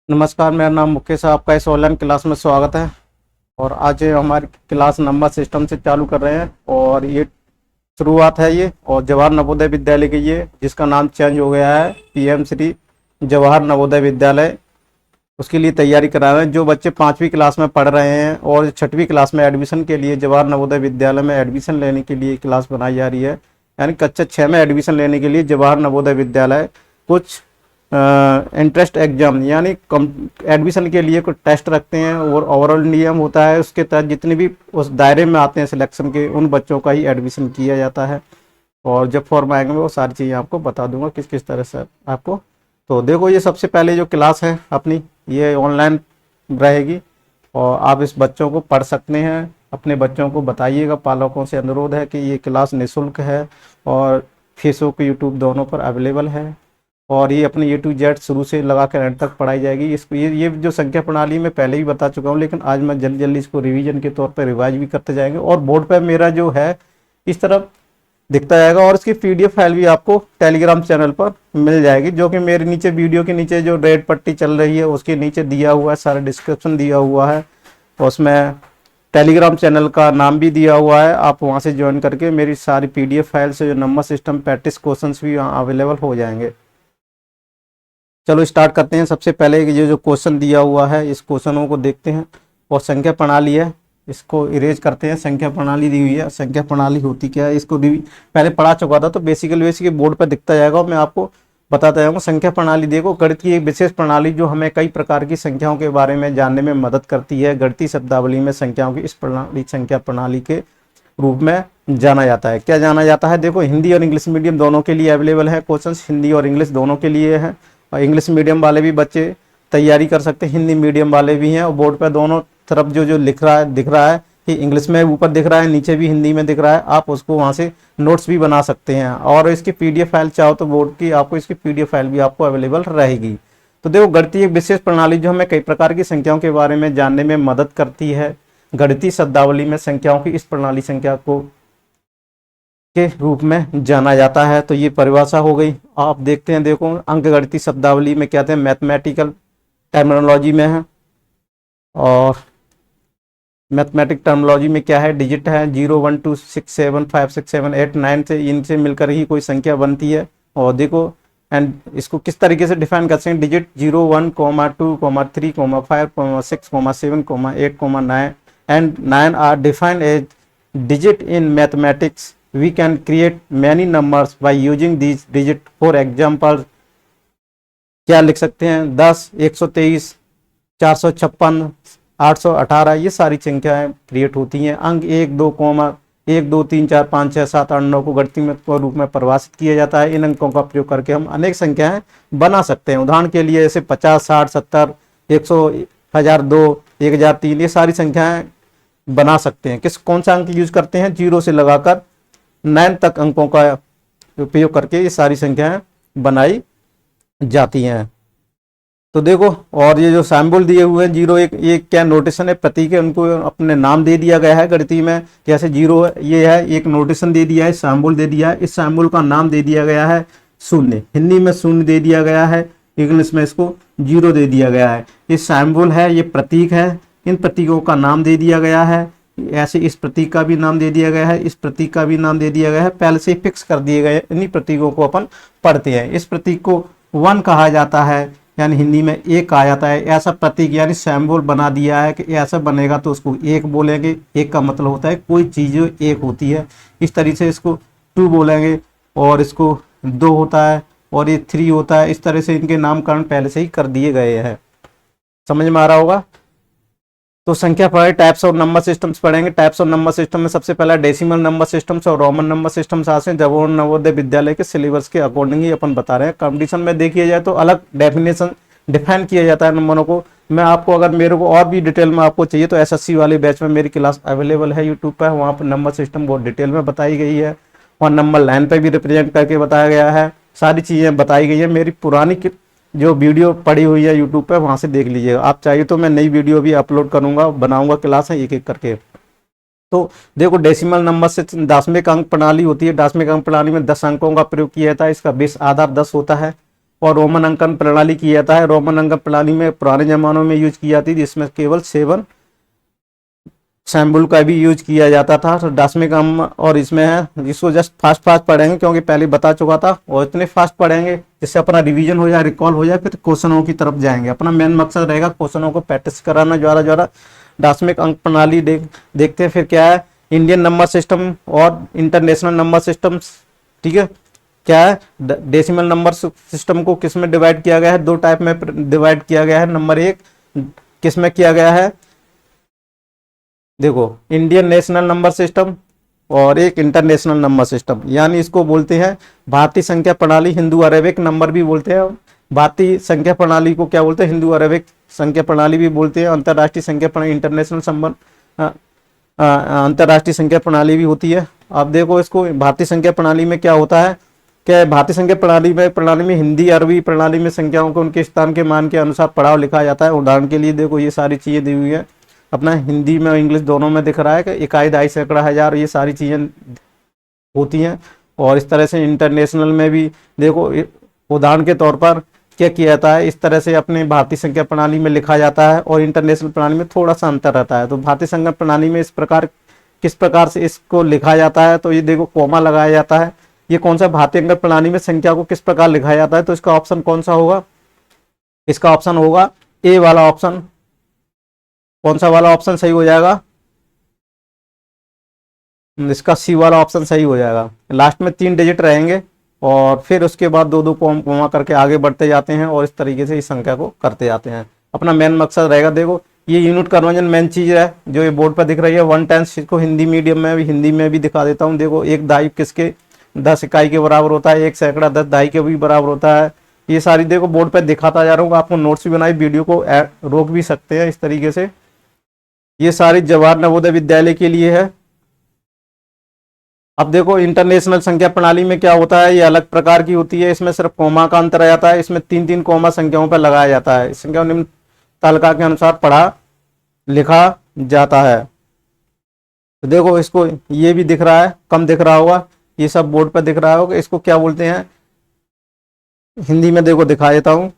नमस्कार, मेरा नाम मुकेश है। आपका इस ऑनलाइन क्लास में स्वागत है। और आज हमारी क्लास नंबर सिस्टम से चालू कर रहे हैं और ये शुरुआत है ये। और जवाहर नवोदय विद्यालय की ये, जिसका नाम चेंज हो गया है पीएम श्री जवाहर नवोदय विद्यालय, उसके लिए तैयारी करा रहे हैं। जो बच्चे 5वीं क्लास में पढ़ रहे हैं और 6वीं क्लास में एडमिशन के लिए जवाहर नवोदय विद्यालय में एडमिशन लेने के लिए क्लास बनाई जा रही है, यानी कक्षा 6 में एडमिशन लेने के लिए जवाहर नवोदय विद्यालय कुछ इंट्रेंस एग्जाम यानी एडमिशन के लिए कुछ टेस्ट रखते हैं और ओवरऑल नियम होता है। उसके तहत जितने भी उस दायरे में आते हैं सिलेक्शन के, उन बच्चों का ही एडमिशन किया जाता है। और जब फॉर्म आएंगे वो सारी चीज़ें आपको बता दूंगा किस किस तरह से आपको। तो देखो, ये सबसे पहले जो क्लास है अपनी, ये ऑनलाइन रहेगी और आप इस बच्चों को पढ़ सकते हैं। अपने बच्चों को बताइएगा, पालकों से अनुरोध है कि ये क्लास निःशुल्क है और फेसबुक यूट्यूब दोनों पर अवेलेबल है। और ये अपने A to Z शुरू से लगा कर एंड तक पढ़ाई जाएगी। इसको ये जो संख्या प्रणाली में पहले ही बता चुका हूँ, लेकिन आज मैं जल्दी जल्दी इसको रिवीजन के तौर पर रिवाइज भी करते जाएंगे। और बोर्ड पर मेरा जो है इस तरफ दिखता जाएगा और इसकी PDF फाइल भी आपको टेलीग्राम चैनल पर मिल जाएगी, जो कि मेरे नीचे वीडियो के नीचे जो रेड पट्टी चल रही है उसके नीचे दिया हुआ है, सारा डिस्क्रिप्शन दिया हुआ है। और उसमें टेलीग्राम चैनल का नाम भी दिया हुआ है। आप वहाँ से ज्वाइन करके मेरी सारी PDF फाइल से जो नंबर सिस्टम प्रैक्टिस क्वेश्चन भी वहाँ अवेलेबल हो जाएंगे। चलो स्टार्ट करते हैं। सबसे पहले ये जो क्वेश्चन दिया हुआ है, इस क्वेश्चनों को देखते हैं। और संख्या प्रणाली है, इसको इरेज करते हैं। संख्या प्रणाली दी हुई है, संख्या प्रणाली होती क्या है इसको भी पहले पढ़ा चुका था, तो बेसिकली बोर्ड पर दिखता जाएगा और मैं आपको बताता जाऊँगा। संख्या प्रणाली देखो, गणित की एक विशेष प्रणाली जो हमें कई प्रकार की संख्याओं के बारे में जानने में मदद करती है। गणितीय शब्दावली में संख्याओं की इस प्रणाली संख्या प्रणाली के रूप में जाना जाता है। क्या जाना जाता है? देखो, हिंदी और इंग्लिश मीडियम दोनों के लिए अवेलेबल है क्वेश्चन, हिंदी और इंग्लिश दोनों के लिए है। और इंग्लिश मीडियम वाले भी बच्चे तैयारी कर सकते हैं, हिंदी मीडियम वाले भी हैं। और बोर्ड पर दोनों तरफ जो जो दिख रहा है कि इंग्लिश में ऊपर दिख रहा है, नीचे भी हिंदी में दिख रहा है। आप उसको वहाँ से नोट्स भी बना सकते हैं। और इसकी PDF फाइल चाहो तो बोर्ड की आपको इसकी PDF फाइल भी आपको अवेलेबल रहेगी। तो देखो, गणितीय एक विशेष प्रणाली जो हमें कई प्रकार की संख्याओं के बारे में जानने में मदद करती है। गणितीय शब्दावली में संख्याओं की इस प्रणाली संख्या को के रूप में जाना जाता है। तो ये परिभाषा हो गई। आप देखते हैं, देखो अंकगणितीय शब्दावली में क्या थे, मैथमेटिकल टर्मिनोलॉजी में है। और मैथमेटिक टर्मिनोलॉजी में क्या है, डिजिट है 0 1 2 6 7 5 6 7 8 9 से, इनसे मिलकर ही कोई संख्या बनती है। और देखो, एंड इसको किस तरीके से डिफाइन कर सकते हैं, digit 0 1 2 3 5 6 7 8 9 and 9 are defined as digit in mathematics. We can create many numbers by using these digit. For example, क्या लिख सकते हैं, 10 123 456 818, ये सारी संख्याएं क्रिएट होती हैं। अंक 1 2 1 2 3 4 5 6 7 8 9 को गणितीय के रूप में परिभाषित किया जाता है। इन अंकों का प्रयोग करके हम अनेक संख्याएं बना सकते हैं। उदाहरण के लिए जैसे 50 60 70 100 1000 2 1003, ये सारी संख्याएं बना सकते हैं। कौन सा अंक यूज करते हैं, 0 से लगाकर 9 तक अंकों का उपयोग करके ये सारी संख्याएं बनाई जाती हैं। तो देखो, और ये जो सिंबल दिए हुए हैं 0 1, ये क्या नोटेशन है, प्रतीक है, उनको अपने नाम दे दिया गया है गणितीय में। जैसे 0 ये है, एक नोटेशन दे दिया है, सिंबल दे दिया है। इस सिंबल का नाम दे दिया गया है शून्य। हिंदी में शून्य दे दिया गया है, इंग्लिश में इसको 0 दे दिया गया है। ये सिंबल है, ये प्रतीक है, इन प्रतीकों का नाम दे दिया गया है। ऐसे इस प्रतीक का भी नाम दे दिया गया है, इस प्रतीक का भी नाम दे दिया गया है, पहले से फिक्स कर दिए गए। इन्हीं प्रतीकों को अपन पढ़ते हैं। इस प्रतीक को 1 कहा जाता है, यानी हिंदी में 1 कहा जाता है। ऐसा प्रतीक यानी सिंबल बना दिया है कि ऐसा बनेगा तो उसको 1 बोलेंगे। 1 का मतलब होता है कोई चीज़ 1 होती है। इस तरीके से इसको 2 बोलेंगे, और इसको 2 होता है, और ये 3 होता है। इस तरह से इनके नामकरण पहले से ही कर दिए गए हैं। समझ में आ रहा होगा। तो संख्या पढ़े, टाइप्स ऑफ नंबर सिस्टम्स पढ़ेंगे। टाइप्स ऑफ नंबर सिस्टम में सबसे पहला डेसिमल नंबर सिस्टम्स और रोमन नंबर सिस्टम्स आते हैं। जवाहर नवोदय विद्यालय के सिलेबस के अकॉर्डिंग ही अपन बता रहे हैं। कंपटीशन में देखिए जाए तो अलग डेफिनेशन डिफाइन किया जाता है नंबरों को। मैं आपको, अगर मेरे को और भी डिटेल में आपको चाहिए तो SSC वाले बैच में मेरी क्लास अवेलेबल है यूट्यूब पर। वहाँ पर नंबर सिस्टम बहुत डिटेल में बताई गई है और नंबर लाइन पर भी रिप्रेजेंट करके बताया गया है। सारी चीज़ें बताई गई है। मेरी पुरानी जो वीडियो पड़ी हुई है यूट्यूब पे, वहाँ से देख लीजिएगा। आप चाहिए तो मैं नई वीडियो भी अपलोड करूँगा, बनाऊँगा क्लास है एक एक करके। तो देखो, डेसिमल नंबर से दशमिक अंक प्रणाली होती है। दशमिक अंक प्रणाली में 10 अंकों का प्रयोग किया जाता है। इसका बेस आधार 10 होता है और रोमन अंकन प्रणाली की जाता है। रोमन अंकन प्रणाली में पुराने जमानों में यूज की जाती थी, जिसमें केवल 7 सैम्बुल का भी यूज किया जाता था। तो दसवें क्रम और इसमें है, जिसको जस्ट फास्ट फास्ट पढ़ेंगे क्योंकि पहले बता चुका था, और इतने फास्ट पढ़ेंगे जिससे अपना रिवीजन हो जाए, रिकॉल हो जाए, फिर क्वेश्चनों की तरफ जाएंगे। अपना मेन मकसद रहेगा क्वेश्चनों को प्रैक्टिस कराना ज्यादा ज्यादा। दसवें अंक प्रणाली देखते हैं फिर क्या है। इंडियन नंबर सिस्टम और इंटरनेशनल नंबर सिस्टम, ठीक है। क्या है, डेसिमल नंबर सिस्टम को किस में डिवाइड किया गया है, 2 टाइप में डिवाइड किया गया है। नंबर 1 किस में किया गया है, देखो, इंडियन नेशनल नंबर सिस्टम और एक इंटरनेशनल नंबर सिस्टम, यानी इसको बोलते हैं भारतीय संख्या प्रणाली, हिंदू अरेबिक नंबर भी बोलते हैं। भारतीय संख्या प्रणाली को क्या बोलते हैं, हिंदू अरेबिक संख्या प्रणाली भी बोलते हैं। अंतरराष्ट्रीय संख्या प्रणाली, इंटरनेशनल अंतरराष्ट्रीय संख्या प्रणाली भी होती है। अब देखो इसको भारतीय संख्या प्रणाली में क्या होता है, क्या भारतीय संख्या प्रणाली में हिंदी अरबी प्रणाली में संख्याओं को उनके स्थान के मान के अनुसार पढ़ाव लिखा जाता है। उदाहरण के लिए देखो ये सारी चीजें दी हुई है, अपना हिंदी में और इंग्लिश दोनों में दिख रहा है कि इकाई, दहाई, सैकड़ा, हजार, ये सारी चीजें होती हैं। और इस तरह से इंटरनेशनल में भी देखो, उदाहरण के तौर पर क्या किया जाता है, इस तरह से अपने भारतीय संख्या प्रणाली में लिखा जाता है और इंटरनेशनल प्रणाली में थोड़ा सा अंतर रहता है। तो भारतीय संख्या प्रणाली में किस प्रकार से इसको लिखा जाता है, तो ये देखो कॉमा लगाया जाता है। ये कौन सा भारतीय अंक प्रणाली में संख्या को किस प्रकार लिखा जाता है, तो इसका ऑप्शन कौन सा होगा, इसका ऑप्शन होगा ए वाला ऑप्शन। कौन सा वाला ऑप्शन सही हो जाएगा, इसका सी वाला ऑप्शन सही हो जाएगा। लास्ट में 3 डिजिट रहेंगे और फिर उसके बाद 2-2 कॉमा करके आगे बढ़ते जाते हैं और इस तरीके से इस संख्या को करते जाते हैं। अपना मेन मकसद रहेगा, देखो ये यूनिट कन्वर्जन मेन चीज है जो ये बोर्ड पर दिख रही है। 1/10 इसको हिंदी मीडियम में भी, हिंदी में भी दिखा देता हूँ। देखो 1 दहाई किसके 10 इकाई के बराबर होता है, 1 सैकड़ा 10 दहाई के भी बराबर होता है। ये सारी देखो बोर्ड पर दिखाता जा रहा हूँ, आपको नोट्स भी बनाई, वीडियो को रोक भी सकते हैं इस तरीके से। ये सारी जवाहर नवोदय विद्यालय के लिए है। अब देखो इंटरनेशनल संख्या प्रणाली में क्या होता है, ये अलग प्रकार की होती है। इसमें सिर्फ कोमा का अंतर आ जाता है, इसमें 3-3 कोमा संख्याओं पर लगाया जाता है। संख्या निम्न तालिका के अनुसार पढ़ा लिखा जाता है। तो देखो इसको ये भी दिख रहा है, कम दिख रहा होगा, ये सब बोर्ड पर दिख रहा होगा। इसको क्या बोलते हैं, हिंदी में देखो दिखा देता हूँ।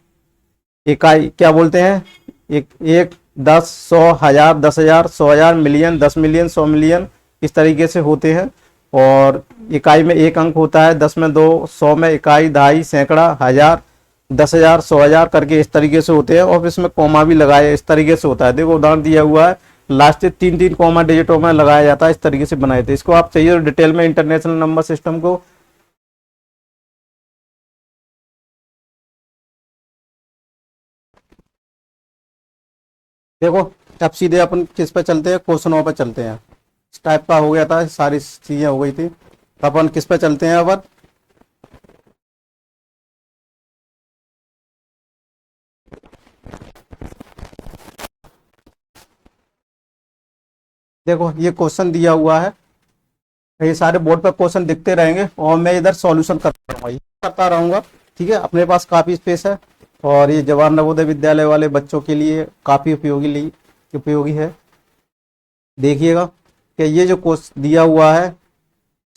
इकाई क्या बोलते हैं, एक 10, 100, हजार, 10,000, 100,000, मिलियन, 10 मिलियन, 100 मिलियन, इस तरीके से होते हैं। और इकाई में 1 अंक होता है, 10 में 2, 100 में इकाई, दहाई, सैकड़ा, हजार, 10,000, 100,000 करके इस तरीके से होते हैं। और इसमें कॉमा भी लगाया इस तरीके से होता है। देखो उदाहरण दिया हुआ है, लास्ट 3-3 कॉमा डिजिटों में लगाया जाता है, इस तरीके से बनाए थे। इसको आप चाहिए डिटेल में इंटरनेशनल नंबर सिस्टम को, देखो अब सीधे अपन किस पे चलते हैं, क्वेश्चनों पे चलते हैं। इस टाइप का हो गया था, सारी चीजें हो गई थी। तो अपन किस पे चलते हैं अब, देखो ये क्वेश्चन दिया हुआ है, ये सारे बोर्ड पर क्वेश्चन दिखते रहेंगे और मैं इधर सॉल्यूशन करता रहूंगा, ये करता रहूंगा, ठीक है। अपने पास काफी स्पेस है और ये जवाहर नवोदय विद्यालय वाले बच्चों के लिए काफी उपयोगी है। देखिएगा कि ये जो क्वेश्चन दिया हुआ है,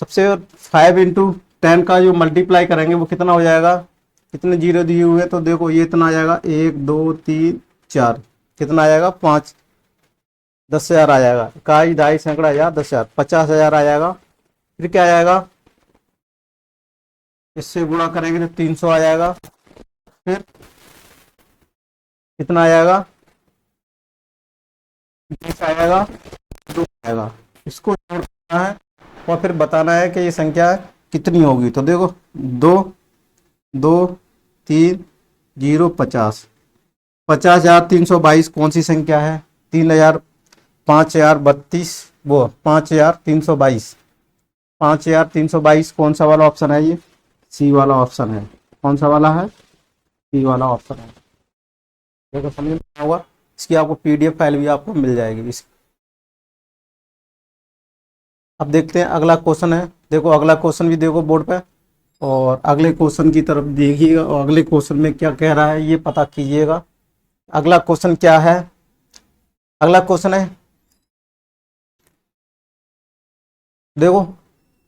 सबसे 5 × 10 का जो मल्टीप्लाई करेंगे वो कितना हो जाएगा, कितने जीरो दिए हुए हैं, तो देखो ये इतना आ जाएगा, 1 2 3 4, कितना आ जाएगा 5, 10,000 आ जाएगा। इकाई, दहाई, सैकड़ा, हजार, 10,000, 50,000 आ जाएगा। फिर क्या आ जाएगा, इससे गुणा करेंगे तो 300 आ जाएगा। फिर कितना आ जाएगा, 20 आ जाएगा, 2 आएगा। इसको जोड़ना है और फिर बताना है कि ये संख्या कितनी होगी। तो देखो 2 2 3 0 50, 50,322 कौन सी संख्या है, 3,000, 5,032, वो 5,322, 5,322 कौन सा वाला ऑप्शन है, ये सी वाला ऑप्शन है। कौन सा वाला है, सी वाला ऑप्शन है। देखो समझ में आया होगा। इसकी आपको पीडीएफ फाइल भी आपको मिल जाएगी इस। अब देखते हैं अगला क्वेश्चन है। देखो अगला क्वेश्चन भी देखो बोर्ड पे, और अगले क्वेश्चन की तरफ देखिएगा और अगले क्वेश्चन में क्या कह रहा है ये पता कीजिएगा। अगला क्वेश्चन क्या है, अगला क्वेश्चन है, देखो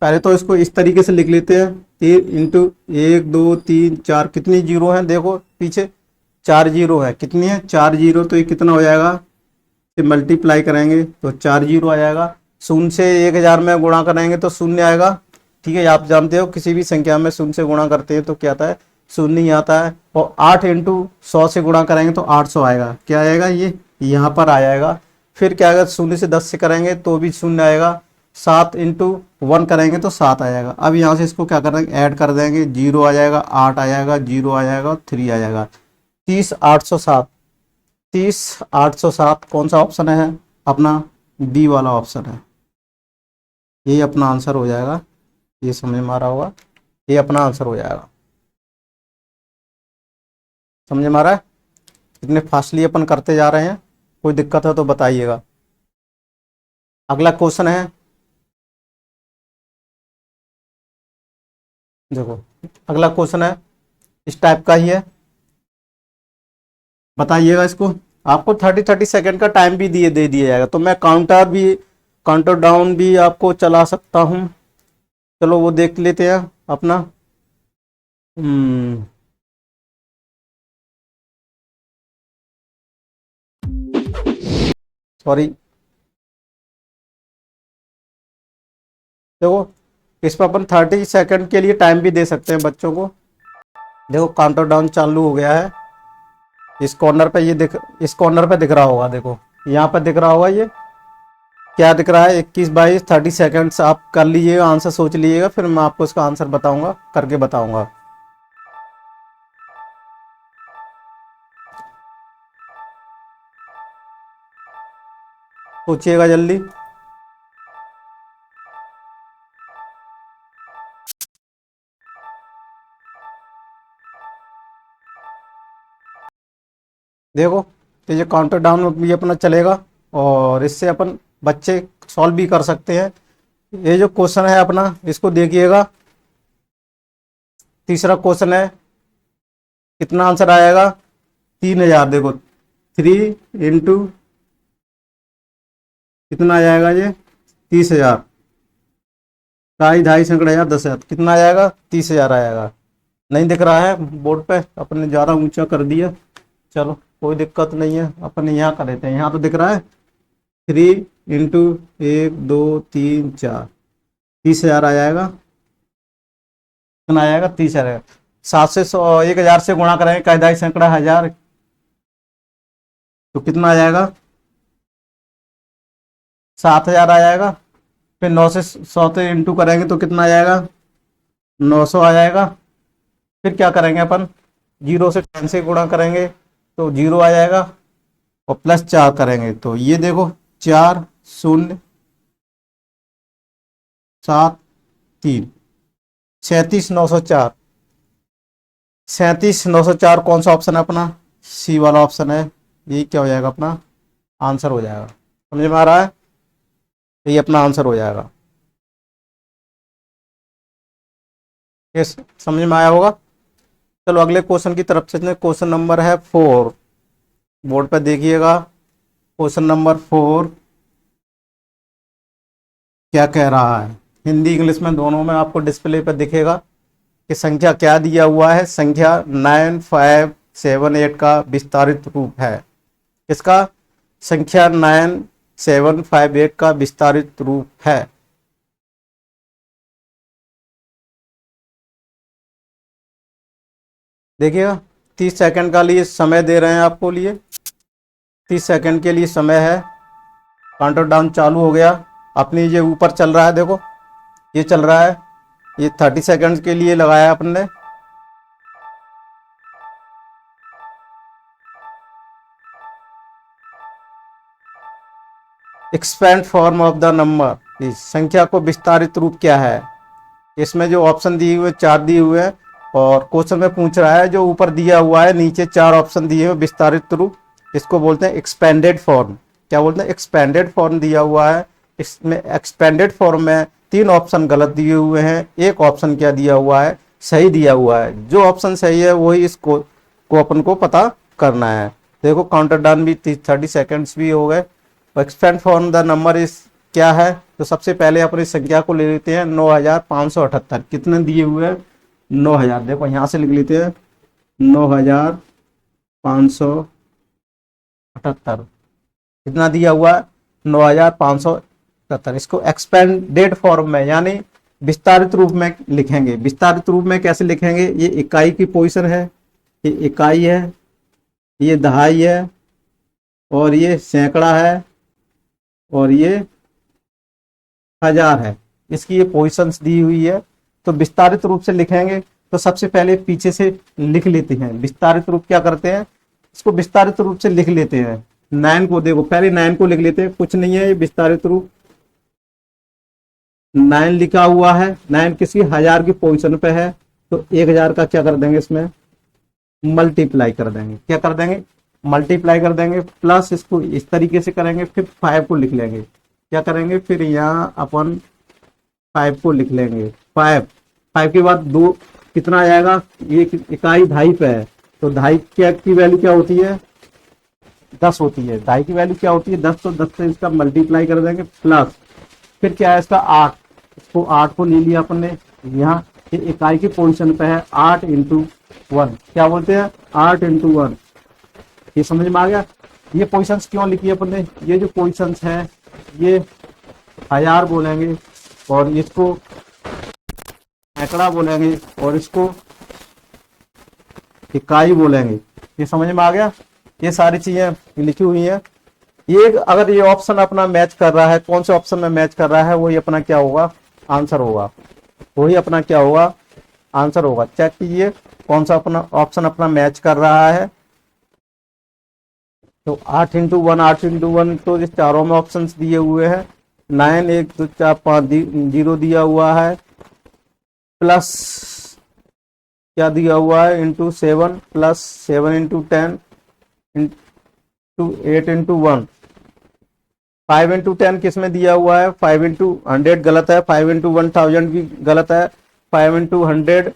पहले तो इसको इस तरीके से लिख लेते हैं, 3 इंटू 1 2 3 4, कितनी जीरो है देखो पीछे, 4 जीरो है, कितनी है 4 जीरो, तो ये कितना हो जाएगा, से मल्टीप्लाई करेंगे तो 4 जीरो आ जाएगा। शून्य से 1000 में गुणा करेंगे तो शून्य आएगा, ठीक है, आप जानते हो किसी भी संख्या में शून्य से गुणा करते हैं तो क्या आता है, शून्य ही आता है। और 8 इंटू 100 से गुणा करेंगे तो 800 आएगा, क्या आएगा ये यहाँ पर आ जाएगा। फिर क्या आएगा, शून्य से 10 से करेंगे तो भी शून्य आएगा, 7 इंटू 1 करेंगे तो 7 आ जाएगा। अब यहाँ से इसको क्या करेंगे, ऐड कर देंगे, 0 आ जाएगा, 8 आ जाएगा, 0 आ जाएगा, 3 आ जाएगा, 30 807, 30 807 कौन सा ऑप्शन है अपना, बी वाला ऑप्शन है, यही अपना आंसर हो जाएगा। ये समझ में आ रहा होगा, ये अपना आंसर हो जाएगा। समझ में आ रहा है, इतने फास्टली अपन करते जा रहे हैं, कोई दिक्कत है तो बताइएगा। अगला क्वेश्चन है, देखो अगला क्वेश्चन है इस टाइप का ही है, बताइएगा इसको। आपको 30 सेकंड का टाइम भी दे दिया जाएगा, तो मैं काउंटर डाउन भी आपको चला सकता हूँ। चलो वो देख लेते हैं अपना। सॉरी, देखो इस पर अपन 30 सेकंड के लिए टाइम भी दे सकते हैं बच्चों को। देखो काउंटर डाउन चालू हो गया है, इस कॉर्नर पे ये इस कॉर्नर पे दिख रहा होगा, देखो यहाँ पे दिख रहा होगा, ये क्या दिख रहा है, 21 22 30 सेकंड्स। आप कर लीजिएगा, आंसर सोच लीजिएगा, फिर मैं आपको इसका आंसर बताऊंगा, करके बताऊंगा। सोचिएगा जल्दी। देखो तो ये काउंटर डाउन भी अपना चलेगा, और इससे अपन बच्चे सॉल्व भी कर सकते हैं। ये जो क्वेश्चन है अपना, इसको देखिएगा, तीसरा क्वेश्चन है, कितना आंसर आएगा, 3000। देखो 3 इंटू कितना आ जाएगा, ये 30,000, 2.5 सैकड़ा 10,000, कितना आ जाएगा, 30,000 आएगा। नहीं दिख रहा है बोर्ड पे, अपने ज़्यादा ऊंचा कर दिया, चलो कोई दिक्कत नहीं है, अपन यहाँ कर देते हैं, यहाँ तो दिख रहा है। 3 इंटू 1 2 3 4, 30,000 आ जाएगा, कितना आ जाएगा, 30,000। 7 से 1000 से गुणा करेंगे, 2.5 सैकड़ा 1000, तो कितना आ जाएगा, 7,000 आ जाएगा। फिर 9 से 100 से इंटू करेंगे तो कितना आ जाएगा, 900 आ जाएगा। फिर क्या करेंगे अपन, 0 से 10 से गुणा करेंगे तो 0 आ जाएगा, और प्लस 4 करेंगे तो ये देखो 4 0 7 3, 37,904, 37,904 कौन सा ऑप्शन है अपना, सी वाला ऑप्शन है, ये क्या हो जाएगा अपना आंसर हो जाएगा। समझ में आ रहा है, ये अपना आंसर हो जाएगा। ये समझ में आया होगा। चलो अगले क्वेश्चन की तरफ चलते हैं। क्वेश्चन नंबर है 4, बोर्ड पर देखिएगा। क्वेश्चन नंबर 4 क्या कह रहा है, हिंदी इंग्लिश में दोनों में आपको डिस्प्ले पर दिखेगा कि संख्या क्या दिया हुआ है। संख्या 9578 का विस्तारित रूप है। किसका, संख्या 9758 का विस्तारित रूप है। देखिएगा 30 सेकंड का लिए समय दे रहे हैं आपको लिए, 30 सेकंड के लिए समय है। काउंटर डाउन चालू हो गया, अपनी ये ऊपर चल रहा है, देखो ये चल रहा है, ये 30 सेकंड के लिए लगाया अपन ने। Expand form of the number, इस संख्या को विस्तारित रूप क्या है। इसमें जो ऑप्शन दिए हुए 4 दिए हुए हैं, और क्वेश्चन में पूछ रहा है जो ऊपर दिया हुआ है, नीचे 4 ऑप्शन दिए हुए विस्तारित रूप, इसको बोलते हैं एक्सपेंडेड फॉर्म। क्या बोलते हैं, एक्सपेंडेड फॉर्म दिया हुआ है। इसमें एक्सपेंडेड फॉर्म में 3 ऑप्शन गलत दिए हुए हैं, एक ऑप्शन क्या दिया हुआ है, सही दिया हुआ है। जो ऑप्शन सही है वही इसको अपन को पता करना है। देखो काउंटर डाउन भी 30 सेकेंड्स भी हो गए। Expand form the number is क्या है, तो सबसे पहले अपनी संख्या को ले लेते हैं 9578। कितने दिए हुए हैं? 9000। देखो यहाँ से लिख लेते हैं 9578। कितना दिया हुआ है? 9578। इसको एक्सपेंडेड फॉर्म में यानी विस्तारित रूप में लिखेंगे। विस्तारित रूप में कैसे लिखेंगे? ये इकाई की पोजीशन है, ये इकाई है, ये दहाई है, और ये सैकड़ा है, और ये हजार है। इसकी ये पोजीशंस दी हुई है। तो विस्तारित रूप से लिखेंगे तो सबसे पहले पीछे से लिख लेते हैं। विस्तारित रूप क्या करते हैं? इसको विस्तारित रूप से लिख लेते हैं। 9 को देखो, पहले 9 को लिख लेते हैं, कुछ नहीं है, ये विस्तारित रूप 9 लिखा हुआ है। 9 किसी हजार की पोजीशन पे है, तो 1000 का क्या कर देंगे? इसमें मल्टीप्लाई कर देंगे। क्या कर देंगे? मल्टीप्लाई कर देंगे। प्लस इसको इस तरीके से करेंगे, फिर 5 को लिख लेंगे। क्या करेंगे? फिर यहाँ अपन 5 को लिख लेंगे। 5 के बाद 2 कितना आ जाएगा? ये इकाई ढाई पे है, तो ढाई क्या की वैल्यू क्या होती है? 10 होती है। ढाई की वैल्यू क्या होती है? 10। तो 10 से इसका मल्टीप्लाई कर देंगे। प्लस फिर क्या है इसका? 8। इसको 8 को ले लिया अपन ने, यहाँ इकाई की पोजीशन पे है। 8 × 1 क्या बोलते हैं? 8 × 1। ये समझ में आ गया? ये पोजीशंस क्यों लिखी है अपन ने? ये जो पोजीशंस है ये हजार बोलेंगे, और इसको सैकड़ा बोलेंगे, और इसको इकाई बोलेंगे। ये समझ में आ गया? ये सारी चीजें लिखी हुई हैं। ये अगर ये ऑप्शन अपना मैच कर रहा है, कौन से ऑप्शन में मैच कर रहा है, वही अपना क्या होगा? आंसर होगा। वही अपना क्या होगा? आंसर होगा। चेक कीजिए कौन सा अपना ऑप्शन अपना मैच कर रहा है। तो 8 × 1, 8 × 1 तो इस चारों में ऑप्शंस दिए हुए हैं। 9 1 2 4 5 0 दिया हुआ है, प्लस क्या दिया हुआ है? × 7, प्लस 7 × 10 × 8 × 1। 5 × 10 किस में दिया हुआ है? 5 × 100 गलत है, 5 × 1000 भी गलत है, 5 × 100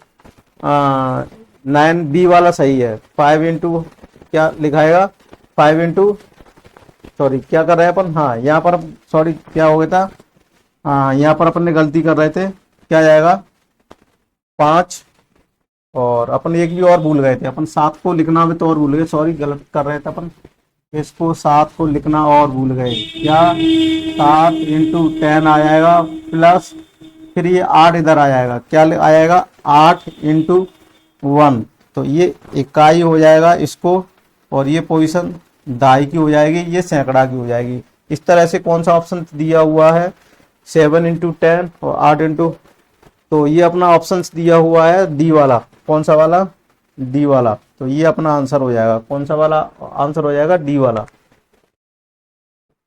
9 बी वाला सही है। 5 × क्या लिखाएगा? 5 × सॉरी क्या कर रहे हैं अपन? हाँ यहाँ पर सॉरी क्या हो गया था? हाँ यहाँ पर अपन ने गलती कर रहे थे। क्या जाएगा? 5, और अपन एक भी और भूल गए थे। अपन 7 को लिखना भी तो और भूल गए, सॉरी गलत कर रहे थे अपन। इसको 7 को लिखना और भूल गए। क्या? 7 × 10 आ जाएगा, प्लस फिर ये 8 इधर आ जाएगा। क्या आ जाएगा? 8 × 1। तो ये इकाई हो जाएगा इसको, और ये पोजीशन दहाई की हो जाएगी, ये सैकड़ा की हो जाएगी। इस तरह से कौन सा ऑप्शन दिया हुआ है? 7 × 10 और 8 × तो ये अपना ऑप्शन दिया हुआ है डी वाला। कौन सा वाला? डी वाला। तो ये अपना आंसर हो जाएगा। कौन सा वाला आंसर हो जाएगा? डी वाला।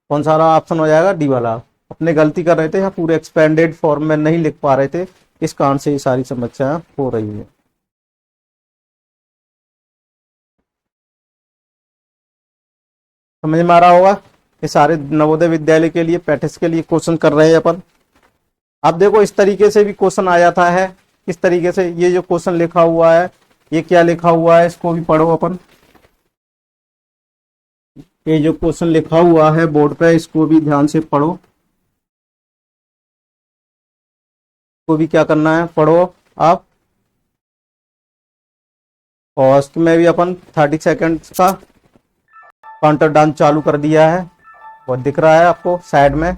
कौन सा वाला ऑप्शन हो जाएगा? डी वाला। अपने गलती कर रहे थे, यहाँ पूरे एक्सपेंडेड फॉर्म में नहीं लिख पा रहे थे, इस कारण से ये सारी समस्या हो रही है। समझ में आ रहा होगा? ये सारे नवोदय विद्यालय के लिए पैठेस के लिए क्वेश्चन कर रहे हैं अपन। अब देखो इस तरीके से भी क्वेश्चन आ जाता है। इस तरीके से ये जो क्वेश्चन लिखा हुआ है, ये क्या लिखा हुआ है, इसको भी पढ़ो अपन। ये जो क्वेश्चन लिखा हुआ है बोर्ड पे, इसको भी ध्यान से पढ़ो। को भी क्या करना है? पढ़ो आप। और इसमें भी अपन 30 सेकंड का काउंटर डाउन चालू कर दिया है, वो दिख रहा है आपको साइड में,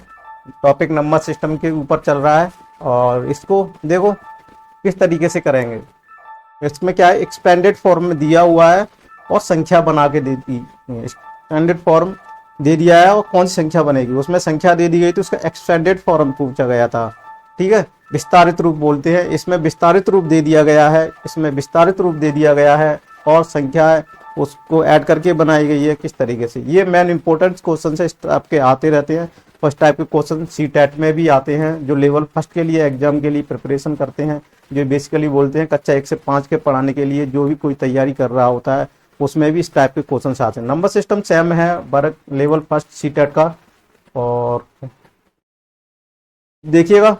टॉपिक नंबर सिस्टम के ऊपर चल रहा है। और इसको देखो किस तरीके से करेंगे। इसमें क्या है? एक्सपेंडेड फॉर्म में दिया हुआ है और संख्या बना के दे दी। एक्सपेंडेड फॉर्म दे दिया है और कौन सी संख्या बनेगी, उसमें संख्या दे दी गई, तो उसका एक्सपेंडेड फॉर्म पूछा गया था। ठीक है, विस्तारित रूप बोलते हैं। इसमें विस्तारित रूप दे दिया गया है, इसमें विस्तारित रूप दे दिया गया है, और संख्या है उसको ऐड करके बनाई गई है किस तरीके से। ये मेन इंपॉर्टेंट क्वेश्चन से आपके आते रहते हैं। फर्स्ट टाइप के क्वेश्चन CTET में भी आते हैं, जो लेवल फर्स्ट के लिए एग्जाम के लिए प्रिपरेशन करते हैं, जो बेसिकली बोलते हैं कक्षा 1 से 5 के पढ़ाने के लिए जो भी कोई तैयारी कर रहा होता है, उसमें भी इस टाइप के क्वेश्चन आते हैं। नंबर सिस्टम सेम है वर्ग लेवल फर्स्ट CTET का। और देखिएगा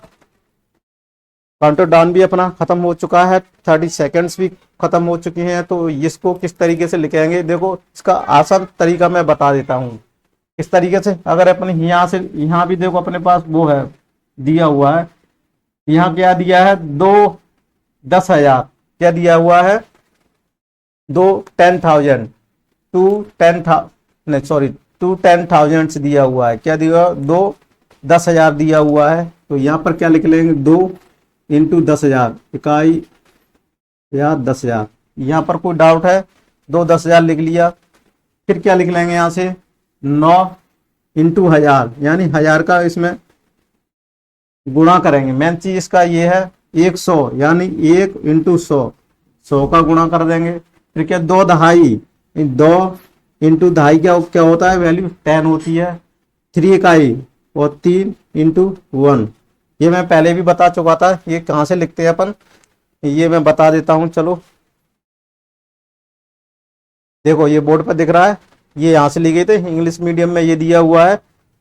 काउंटर डाउन भी अपना खत्म हो चुका है, 30 सेकेंड्स भी खत्म हो चुकी हैं। तो इसको किस तरीके से लिखेंगे, देखो इसका आसान तरीका मैं बता देता हूँ। इस तरीके से अगर अपने यहाँ से यहाँ भी देखो अपने पास वो है दिया हुआ है, यहाँ क्या दिया है 10,000, क्या दिया हुआ है 10,000 नहीं सॉरी 10,000 दिया हुआ है, क्या दिया 10,000 दिया हुआ है। तो यहाँ पर क्या लिख लेंगे 2 इंटू 10,000 इकाई या 10,000। यहाँ पर कोई डाउट है 10,000 लिख लिया। फिर क्या लिख लेंगे यहाँ से 9 इंटू 1000 यानी 1000 का इसमें गुणा करेंगे। मेन चीज इसका ये है 100 यानी 1 इंटू 100 का गुणा कर देंगे। फिर क्या 2 दहाई 2 इंटू दहाई क्या होता है वैल्यू 10 होती है। 3 इकाई और 3 इंटू 1 ये मैं पहले भी बता चुका था। ये कहाँ से लिखते हैं अपन ये मैं बता देता हूँ। चलो देखो ये बोर्ड पर दिख रहा है, ये यहाँ से ली गई थी। इंग्लिश मीडियम में ये दिया हुआ है,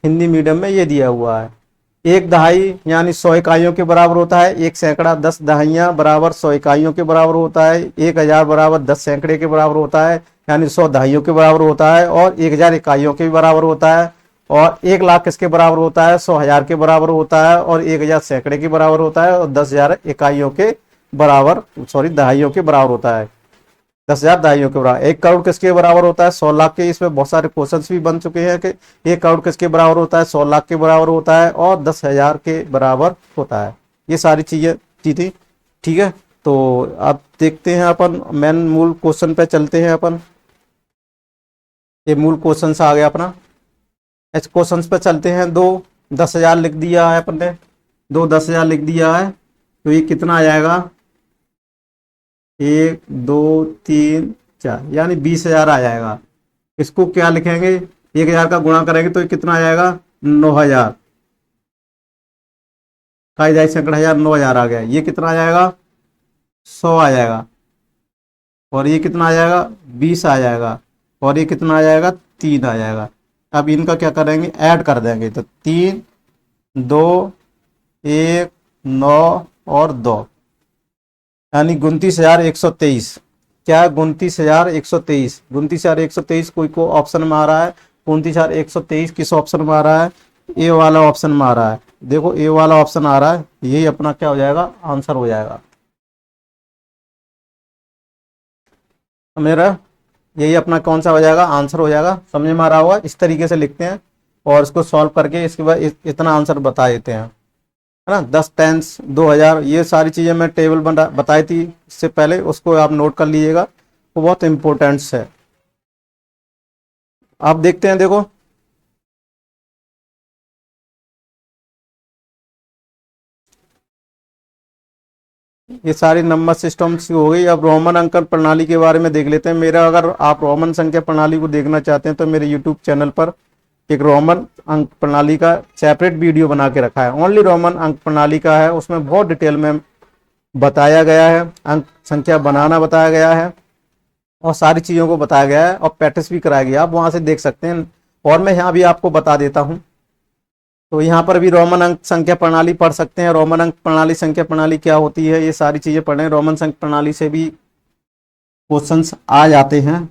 हिंदी मीडियम में ये दिया हुआ है। 1 दहाई यानी 100 इकाइयों के बराबर होता है। 1 सैकड़ा 10 दहाइयाँ बराबर 100 इकाइयों के बराबर होता है। 1000 बराबर 10 सैकड़े के बराबर होता है यानी 100 दहाइयों के बराबर होता है। और 1000 इकाइयों के बराबर होता है। और 1 लाख किसके बराबर होता है 100,000 के बराबर होता है। और 1000 सैकड़े के बराबर होता है। और 10,000 इकाइयों के बराबर दहाइयों के बराबर होता है। 10,000 दहाइयों के बराबर। 1 करोड़ किसके बराबर होता है 100 लाख के। इसमें बहुत सारे क्वेश्चंस भी बन चुके हैं कि 1 करोड़ किसके बराबर होता है 100 लाख के बराबर होता है और 10,000 के बराबर होता है। ये सारी चीजें थी ठीक है। तो अब देखते हैं अपन मेन मूल क्वेश्चन पे चलते हैं अपन। ये मूल क्वेश्चन आ गया अपना। इस क्वेश्चन पे चलते हैं। 10,000 लिख दिया है अपन ने, 10,000 लिख दिया है। तो ये कितना आ जाएगा 1 2 3 4 यानी 20,000 आ जाएगा। इसको क्या लिखेंगे 1000 का गुणा करेंगे तो ये कितना आ जाएगा 9,000 का जाए सैकड़ा 1000 9,000 आ गया। ये कितना आ जाएगा 100 आ जाएगा। और ये कितना आ जाएगा 20 आ जाएगा। और ये कितना आ जाएगा 3 आ जाएगा। अब इनका क्या करेंगे ऐड कर देंगे। तो 3 2 1 9 और 2 यानी 29,123। क्या 29,123 29,123 कोई को ऑप्शन में आ रहा है। 29,123 किस ऑप्शन में आ रहा है ए वाला ऑप्शन में आ रहा है। देखो ए वाला ऑप्शन आ रहा है, यही अपना क्या हो जाएगा आंसर हो जाएगा मेरा। यही अपना कौन सा हो जाएगा आंसर हो जाएगा। समझ में आ रहा होगा। इस तरीके से लिखते हैं और इसको सॉल्व करके इसके बाद इतना आंसर बता देते हैं है ना। 10 10 2000 ये सारी चीजें मैं टेबल बताई थी इससे पहले, उसको आप नोट कर लीजिएगा, वो बहुत इंपॉर्टेंट है। आप देखते हैं देखो ये सारी नंबर सिस्टम्स हो गई। अब रोमन अंक प्रणाली के बारे में देख लेते हैं। मेरा अगर आप रोमन संख्या प्रणाली को देखना चाहते हैं तो मेरे यूट्यूब चैनल पर एक रोमन अंक प्रणाली का सेपरेट वीडियो बना के रखा है। ओनली रोमन अंक प्रणाली का है। उसमें बहुत डिटेल में बताया गया है, अंक संख्या बनाना बताया गया है और सारी चीज़ों को बताया गया है और प्रैक्टिस भी कराया गया। आप वहाँ से देख सकते हैं और मैं यहाँ भी आपको बता देता हूँ। तो यहाँ पर भी रोमन अंक संख्या प्रणाली पढ़ सकते हैं। रोमन अंक प्रणाली संख्या प्रणाली क्या होती है ये सारी चीज़ें पढ़ें। रोमन संख्या प्रणाली से भी क्वेश्चंस आ जाते हैं।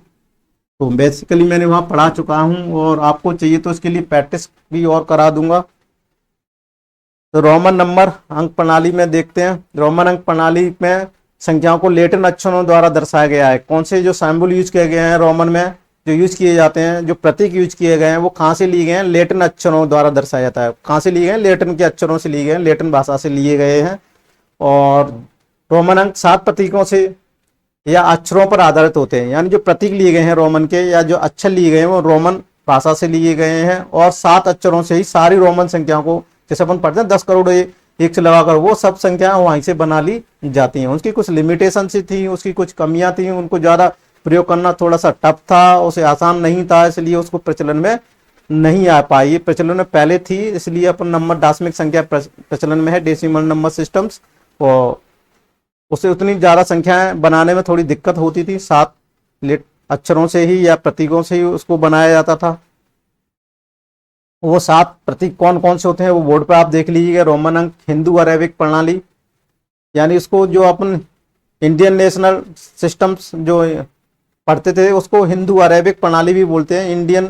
तो बेसिकली मैंने वहाँ पढ़ा चुका हूँ और आपको चाहिए तो इसके लिए प्रैक्टिस भी और करा दूंगा। तो रोमन नंबर अंक प्रणाली में देखते हैं। रोमन अंक प्रणाली में संख्याओं को लैटिन अक्षरों द्वारा दर्शाया गया है। कौन से जो सिंबल यूज किए गए हैं रोमन में जो यूज किए जाते हैं, जो प्रतीक यूज किए गए हैं वो कहाँ से लिए गए हैं लैटिन अक्षरों द्वारा दर्शाया जाता है। कहाँ से लिए गए हैं लैटिन के अक्षरों से लिए गए हैं, लैटिन भाषा से लिए गए हैं। और रोमन अंक 7 प्रतीकों से या अक्षरों पर आधारित होते हैं। यानी जो प्रतीक लिए गए हैं रोमन के या जो अक्षर लिए गए हैं वो रोमन भाषा से लिए गए हैं और 7 अक्षरों से ही सारी रोमन संख्याओं को, जैसे अपन पढ़ते हैं 10 करोड़ एक से लगाकर, वो सब संख्याएं वहीं से बना ली जाती हैं। उसकी कुछ लिमिटेशन थी, उसकी कुछ कमियां थी, उनको ज्यादा प्रयोग करना थोड़ा सा टफ था, उसे आसान नहीं था, इसलिए उसको प्रचलन में नहीं आ पाई। प्रचलन में पहले थी इसलिए अपन नंबर दशमिक संख्या प्रचलन में है, डेसिमल नंबर सिस्टम्स। और उसे उतनी ज्यादा संख्याएं बनाने में थोड़ी दिक्कत होती थी। 7 अक्षरों से ही या प्रतीकों से ही उसको बनाया जाता था। वो 7 प्रतीक कौन कौन से होते हैं वो बोर्ड पे आप देख लीजिएगा। रोमन अंक हिंदू अरेबिक प्रणाली, यानी इसको जो अपन इंडियन नेशनल सिस्टम्स जो पढ़ते थे उसको हिंदू अरेबिक प्रणाली भी बोलते हैं। इंडियन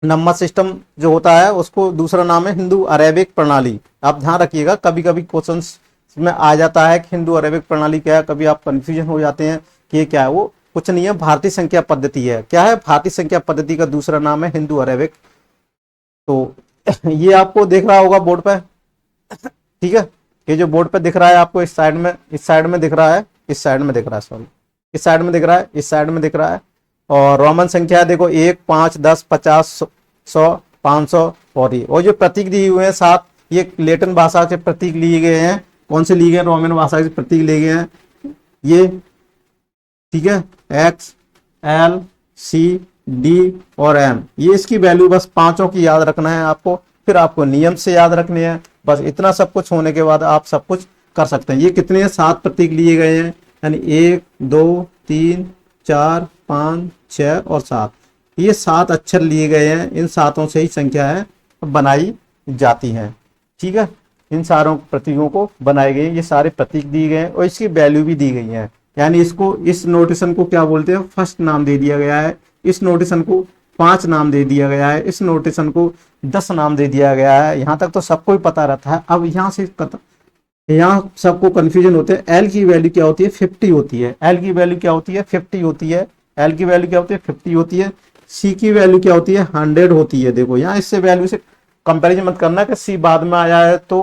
नंबर सिस्टम जो होता है उसको दूसरा नाम है हिंदू अरेबिक प्रणाली। आप ध्यान रखिएगा, कभी कभी क्वेश्चंस में आ जाता है कि हिंदू अरेबिक प्रणाली क्या है, कभी आप कंफ्यूजन हो जाते हैं कि ये क्या है। वो कुछ नहीं है, भारतीय संख्या पद्धति है। क्या है? भारतीय संख्या पद्धति का दूसरा नाम है हिंदू अरेबिक। तो ये आपको दिख रहा होगा बोर्ड पे, ठीक है। ये जो बोर्ड पे दिख रहा है आपको, इस साइड में दिख रहा है, इस साइड में दिख रहा है, सॉरी, इस साइड में दिख रहा है, इस साइड में दिख रहा है। और रोमन संख्या है, देखो 1, 5, 10, 50, 100, 500 और ये, और जो प्रतीक दिए हुए हैं 7, ये लेटिन भाषा से प्रतीक लिए गए हैं। कौन से लिए गए? रोमन भाषा से प्रतीक लिए गए हैं ये, ठीक है। एक्स, एल, सी, डी और एम, ये इसकी वैल्यू बस पांचों की याद रखना है आपको। फिर आपको नियम से याद रखने हैं। बस इतना सब कुछ होने के बाद आप सब कुछ कर सकते हैं। ये कितने हैं? 7 प्रतीक लिए गए हैं, यानी 1, 2, 3, 4, 5, 6 और 7। ये 7 अक्षर लिए गए हैं। इन 7 से ही संख्या है बनाई जाती है, ठीक है। इन सारों प्रतीकों को बनाए गए, ये सारे प्रतीक दिए गए हैं और इसकी वैल्यू भी दी गई है। यानी इसको, इस नोटेशन को क्या बोलते हैं? फर्स्ट नाम दे दिया गया है। इस नोटेशन को 5 नाम दे दिया गया है। इस नोटेशन को 10 नाम दे दिया गया है। यहाँ तक तो सबको ही पता रहता है। अब यहाँ से यहाँ सबको कंफ्यूजन होते हैं। एल की वैल्यू क्या होती है? 50 होती है। एल की वैल्यू क्या होती है? 50 होती है। एल की वैल्यू क्या होती है? 50 होती है। सी की वैल्यू क्या होती है? 100 होती है। देखो यहाँ इससे वैल्यू से कंपैरिजन मत करना कि सी बाद में आया है तो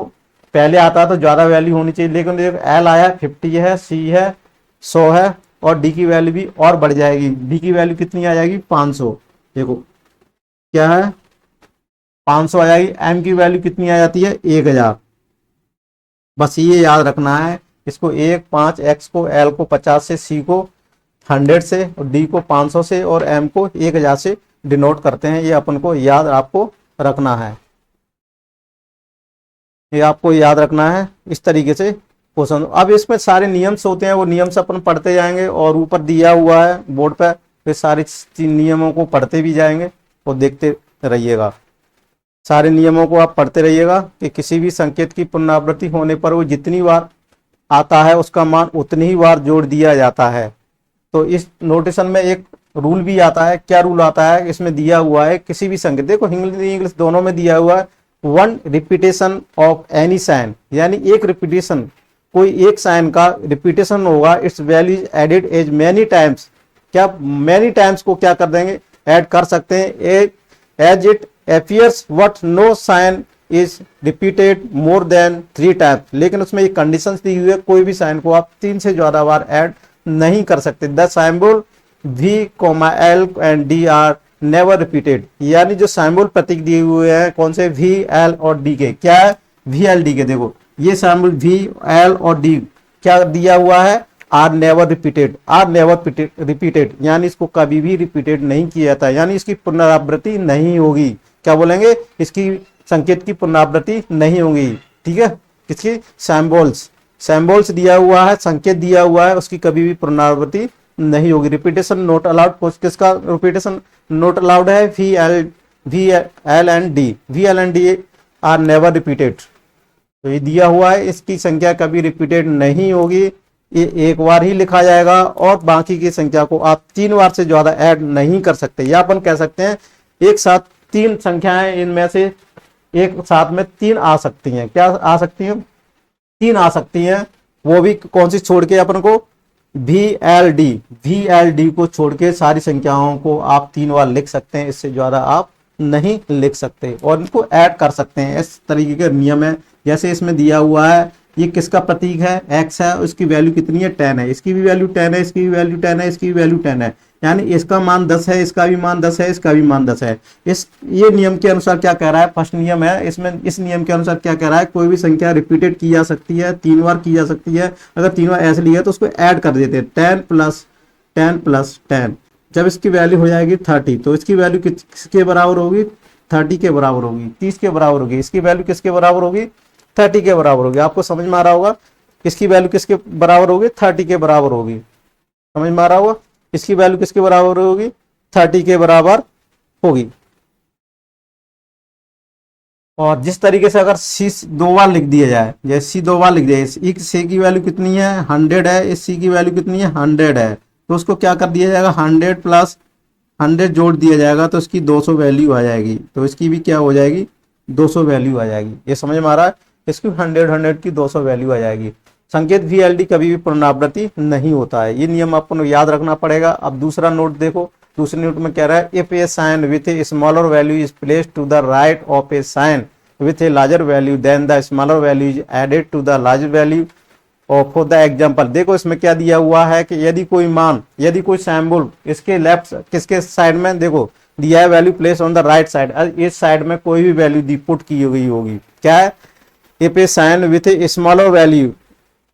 पहले आता है तो ज्यादा वैल्यू होनी चाहिए। लेकिन देखो एल आया 50 है, सी है 100 है और डी की वैल्यू भी और बढ़ जाएगी। डी की वैल्यू कितनी आ जाएगी? 500। देखो क्या है? 500 आ जाएगी। एम की वैल्यू कितनी आ जाती है? 1000। बस ये याद रखना है। इसको 1, 5, एक्स को, एल को 50 से, सी को 100 से और डी को 500 से और एम को 1000 से डिनोट करते हैं। ये अपन को याद आपको रखना है। ये आपको याद रखना है इस तरीके से क्वेश्चन। अब इसमें सारे नियम्स होते हैं, वो नियम्स अपन पढ़ते जाएंगे और ऊपर दिया हुआ है बोर्ड पर, फिर सारे नियमों को पढ़ते भी जाएंगे और देखते रहिएगा। सारे नियमों को आप पढ़ते रहिएगा कि किसी भी संकेत की पुनरावृत्ति होने पर वो जितनी बार आता है उसका मान उतनी ही बार जोड़ दिया जाता है। तो इस नोटेशन में एक रूल भी आता है। क्या रूल आता है? इसमें दिया हुआ है किसी भी संकेत, देखो हिंदी इंग्लिश दोनों में दिया हुआ है, 1 रिपीटेशन ऑफ एनी साइन, यानी एक रिपीटेशन, कोई एक साइन का रिपीटेशन होगा, its value is added as many times. क्या मैनी टाइम्स को क्या कर देंगे? ऐड कर सकते हैं। As it appears what no sign is repeated more than 3 times। लेकिन उसमें एक कंडीशन दी हुई है, कोई भी साइन को आप 3 से ज्यादा बार ऐड नहीं कर सकते। The symbol V, L and D are never repeated। यानी जो सिंबल प्रतीक दिए हुए हैं कौन से? V, L और D के, क्या है? V, L, D के। देखो ये सिंबल V, L और D क्या दिया हुआ है? Are never repeated. Are never repeated यानी इसको कभी भी रिपीटेड नहीं किया जाता, यानी इसकी पुनरावृत्ति नहीं होगी। क्या बोलेंगे? इसकी संकेत की पुनरावृत्ति नहीं होगी, ठीक है। किसकी? सैम्बल्स दिया हुआ है, संकेत दिया हुआ है, उसकी कभी भी पुनरावृत्ति नहीं होगी। Repetition note allowed. किसका रिपीटेशन नोट अलाउड है? V L and D. V L and D R never repeated. तो ये दिया हुआ है, इसकी संख्या कभी रिपीटेड नहीं होगी। ये एक बार ही लिखा जाएगा और बाकी की संख्या को आप 3 बार से ज्यादा ऐड नहीं कर सकते। या अपन कह सकते हैं एक साथ 3 संख्याएं, इनमें से एक साथ में 3 आ सकती हैं। क्या आ सकती हैं? 3 आ सकती हैं। वो भी कौन सी छोड़ के? अपन को VLD को छोड़ के सारी संख्याओं को आप 3 बार लिख सकते हैं, इससे ज्यादा आप नहीं लिख सकते और इनको ऐड कर सकते हैं। इस तरीके के नियम है। जैसे इसमें दिया हुआ है, ये किसका प्रतीक है? x है, उसकी वैल्यू कितनी है? 10 है। इसकी भी वैल्यू 10 है, इसकी भी वैल्यू 10 है, इसकी भी वैल्यू 10 है, यानी इसका मान 10 है, इसका भी मान 10 है, इसका भी मान 10 है। ये नियम के अनुसार क्या कह रहा है? फर्स्ट नियम है इसमें। इस नियम के अनुसार क्या कह रहा है? कोई भी संख्या रिपीटेड की जा सकती है, 3 बार की जा सकती है। अगर 3 बार ऐसे लिया तो उसको ऐड कर देते हैं, 10 प्लस 10 प्लस 10। जब इसकी वैल्यू हो जाएगी 30 तो इसकी वैल्यू किसके बराबर होगी? 30 के बराबर होगी, 30 के बराबर होगी। इसकी वैल्यू किसके बराबर होगी? 30 के बराबर होगी। आपको समझ में आ रहा होगा इसकी वैल्यू किसके बराबर होगी? 30 के बराबर होगी। समझ में आ रहा होगा इसकी वैल्यू किसके बराबर होगी? 30 के बराबर होगी। और जिस तरीके से अगर सी 2 बार लिख दिया जाए, जैसे सी 2 बार लिख दिया, इस सी की वैल्यू कितनी है? 100 है। इस सी की वैल्यू कितनी है? 100 है। तो उसको क्या कर दिया जाएगा? 100 प्लस 100 जोड़ दिया जाएगा तो इसकी 200 वैल्यू आ जाएगी, तो इसकी भी क्या हो जाएगी 200 वैल्यू आ जाएगी। ये समझ में आ रहा है, इसकी 100 की 200 वैल्यू आ जाएगी। संकेत VLD कभी भी पुनरावृत्ति नहीं होता है, ये नियम आपको याद रखना पड़ेगा। अब दूसरा नोट देखो, दूसरे नोट में कह रहा है if a sign with a smaller value is placed to the right of a sign with a larger value then the smaller value is added to the larger value. और for the example देखो इसमें क्या दिया हुआ है कि यदि कोई सिंबल इसके लेफ्ट किसके साइड में देखो दिया है value place on the right side, इस साइड में कोई भी वैल्यू दी पुट की गई होगी, क्या है if a sign with a smaller value,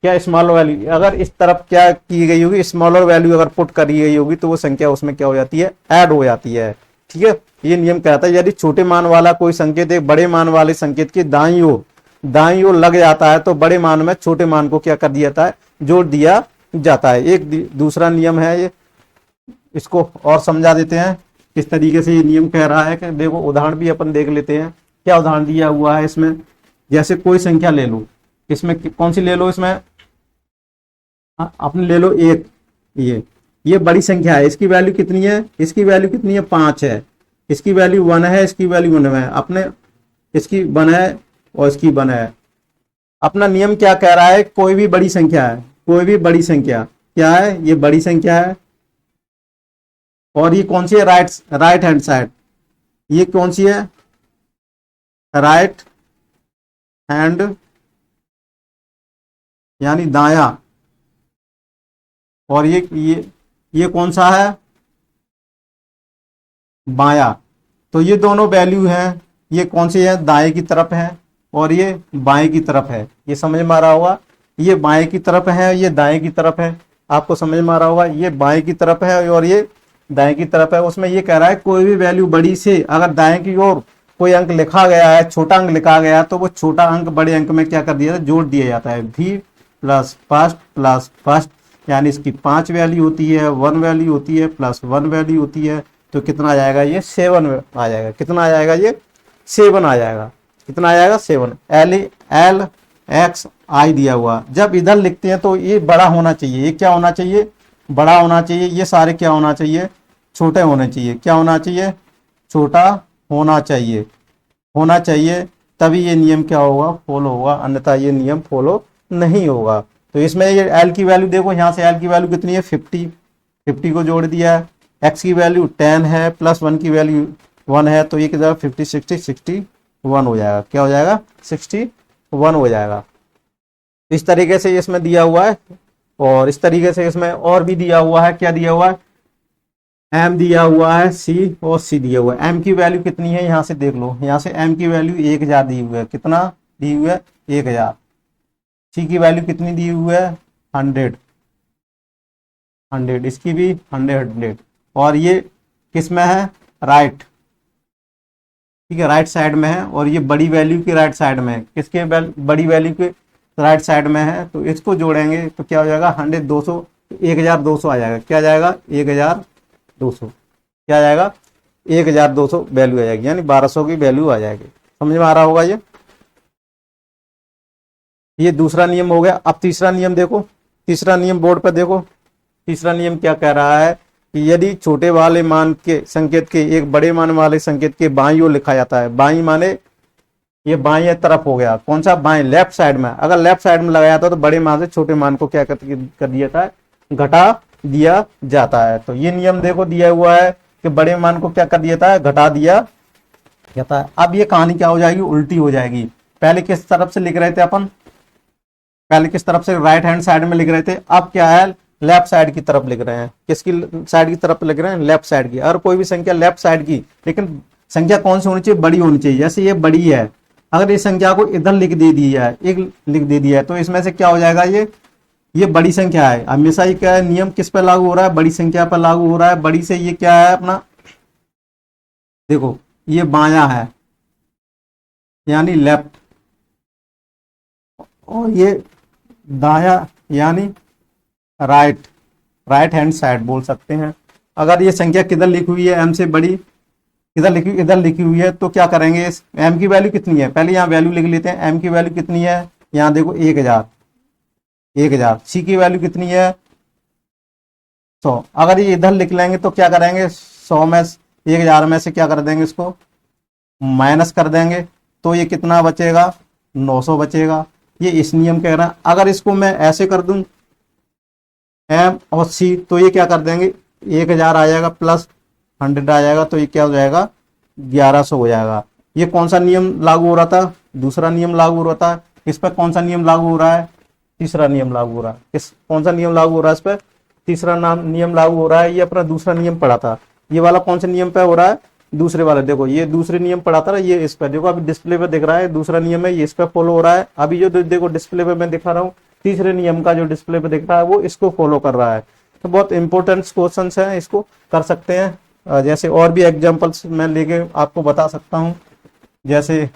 क्या स्मॉलर वैल्यू अगर इस तरफ क्या की गई होगी स्मॉलर वैल्यू अगर पुट करी गई होगी तो वो संख्या उसमें क्या हो जाती है ऐड हो जाती है। ठीक है, ये नियम कहता है यदि छोटे मान वाला कोई संकेत एक बड़े मान वाले संकेत की दाईं ओर लग जाता है तो बड़े मान में छोटे मान को क्या कर दिया जाता है जोड़ दिया जाता है। एक दूसरा नियम है ये, इसको और समझा देते हैं किस तरीके से ये नियम कह रहा है कि देखो उदाहरण भी अपन देख लेते हैं। क्या उदाहरण दिया हुआ है इसमें, जैसे कोई संख्या ले लो, इसमें कौन सी ले लो, इसमें आपने ले लो एक, ये बड़ी संख्या है, इसकी वैल्यू कितनी है, इसकी वैल्यू कितनी है 5 है, इसकी वैल्यू 1 है, इसकी वैल्यू 1 है, अपने इसकी 1 है और इसकी 1 है। अपना नियम क्या कह रहा है, कोई भी बड़ी संख्या है, कोई भी बड़ी संख्या क्या है, ये बड़ी संख्या है और ये कौन सी है राइट हैंड साइड, ये कौन सी है राइट हैंड यानी दाया, और ये कौन सा है बाया। तो ये दोनों वैल्यू हैं, ये कौन सी है दाएं की तरफ है और ये बाएं की तरफ है। ये समझ में आ रहा होगा, ये बाएं की तरफ है, ये दाएं की तरफ है, आपको समझ में आ रहा होगा, ये बाएं की तरफ है और ये दाएं की तरफ है। उसमें ये कह रहा है कोई भी वैल्यू बड़ी से अगर दाएं की ओर कोई अंक लिखा गया है, छोटा अंक लिखा गया है, तो वो छोटा अंक बड़े अंक में क्या कर दिया जाता है जोड़ दिया जाता है। v प्लस फर्स्ट यानी इसकी 5 वैल्यू होती है, 1 वैल्यू होती है, प्लस 1 वैल्यू होती है, तो कितना आ जाएगा ये 7 आ जाएगा। कितना आ जाएगा ये 7 आ जाएगा। कितना आ जाएगा 7। एल एक्स आई दिया हुआ, जब इधर लिखते हैं तो ये बड़ा होना चाहिए, ये क्या होना चाहिए बड़ा होना चाहिए, ये सारे क्या होना चाहिए छोटे होने चाहिए। क्या होना चाहिए छोटा होना चाहिए, तभी ये नियम क्या होगा फॉलो होगा, अन्यथा ये नियम फॉलो नहीं होगा। तो इसमें ये एल की वैल्यू देखो, यहाँ से एल की वैल्यू कितनी है 50 को जोड़ दिया है, एक्स की वैल्यू 10 है, प्लस 1 की वैल्यू 1 है, तो ये कितना 50 60 61 हो जाएगा। क्या हो जाएगा 61 हो जाएगा। इस तरीके से इसमें दिया हुआ है, और इस तरीके से इसमें और भी दिया हुआ है। क्या दिया हुआ है एम दिया हुआ है, सी और सी दिया हुआ है। एम की वैल्यू कितनी है यहाँ से देख लो, यहाँ से एम की वैल्यू 1000 दी हुई है। कितना दी हुई है 1000। सी की वैल्यू कितनी दी हुई है 100, इसकी भी 100। और ये किस में है राइट, ठीक है राइट साइड में है, और ये बड़ी वैल्यू की राइट साइड में है। किसके बड़ी वैल्यू के राइट साइड में है, तो इसको जोड़ेंगे तो क्या हो जाएगा 100 200 1200 आ जाएगा। क्या आ जाएगा 1200, क्या आ जाएगा 1200 वैल्यू आ जाएगी, यानी 1200 की वैल्यू आ जाएगी। समझ में आ रहा होगा ये दूसरा नियम हो गया। अब तीसरा नियम देखो, तीसरा नियम बोर्ड पर देखो। तीसरा नियम क्या कह रहा है कि यदि छोटे वाले मान के संकेत के एक बड़े मान वाले संकेत के बाईं ओर लिखा जाता है, बाईं माने ये बाईं तरफ हो गया, कौन सा बाईं लेफ्ट साइड में, अगर लेफ्ट साइड में लगाया जाता तो बड़े मान से छोटे मान को क्या कर दिया जाता है घटा दिया जाता है। तो ये नियम देखो दिया हुआ है कि बड़े मान को क्या कर दिया जाता है घटा दिया जाता है। अब ये कहानी क्या हो जाएगी उल्टी हो जाएगी। पहले किस तरफ से लिख रहे थे अपन, पहले किस तरफ से राइट हैंड साइड में लिख रहे थे, अब क्या है लेफ्ट साइड की तरफ लिख रहे हैं। किसकी साइड की तरफ लिख रहे हैं लेफ्ट साइड की। अगर कोई भी संख्या लेफ्ट साइड की, लेकिन संख्या कौन सी होनी चाहिए बड़ी होनी चाहिए। जैसे ये बड़ी है, अगर इस संख्या को इधर लिख दे दिया है, एक लिख दे दिया है, तो इसमें से क्या हो जाएगा ये बड़ी संख्या है। हमेशा ये क्या है नियम किस पर लागू हो रहा है बड़ी संख्या पर लागू हो रहा है। बड़ी से ये क्या है अपना देखो ये बायां है यानी लेफ्ट, और ये दाया यानी राइट हैंड साइड बोल सकते हैं। अगर ये संख्या किधर लिखी हुई है एम से बड़ी, इधर लिखी हुई है, तो क्या करेंगे इस एम की वैल्यू कितनी है पहले यहाँ वैल्यू लिख लेते हैं। एम की वैल्यू कितनी है यहाँ देखो 1000। सी की वैल्यू कितनी है 100। अगर ये इधर लिख लेंगे तो क्या करेंगे 100 में 1000 में से क्या कर देंगे, इसको माइनस कर देंगे, तो ये कितना बचेगा, 900 बचेगा। ये इस नियम कह रहा है। अगर इसको मैं ऐसे कर दूं एम और सी, तो ये क्या कर देंगे, 1000 आ जाएगा प्लस 100 आ जाएगा, तो ये क्या हो जाएगा, 1100 हो जाएगा। ये कौन सा नियम लागू हो रहा था, दूसरा नियम लागू हो रहा था। इस पर कौन सा नियम लागू हो रहा है, तीसरा नियम लागू हो रहा है। इस कौन सा नियम लागू हो रहा है, इस पर तीसरा नियम लागू हो रहा है। ये अपना दूसरा नियम पढ़ा था। ये वाला कौन से नियम पे हो रहा है, दूसरे वाले। देखो ये दूसरे नियम पढ़ा था ना, ये इस पे देखो, अभी डिस्प्ले पे दिख रहा है दूसरा नियम है, ये इस पे फॉलो हो रहा है। अभी जो देखो डिस्प्ले पे मैं दिखा रहा हूँ, तीसरे नियम का जो डिस्प्ले पे दिख रहा है वो इसको फॉलो कर रहा है। तो बहुत इंपॉर्टेंट क्वेश्चन है, इसको कर सकते हैं। जैसे और भी एग्जाम्पल्स मैं लेके आपको बता सकता हूँ। जैसे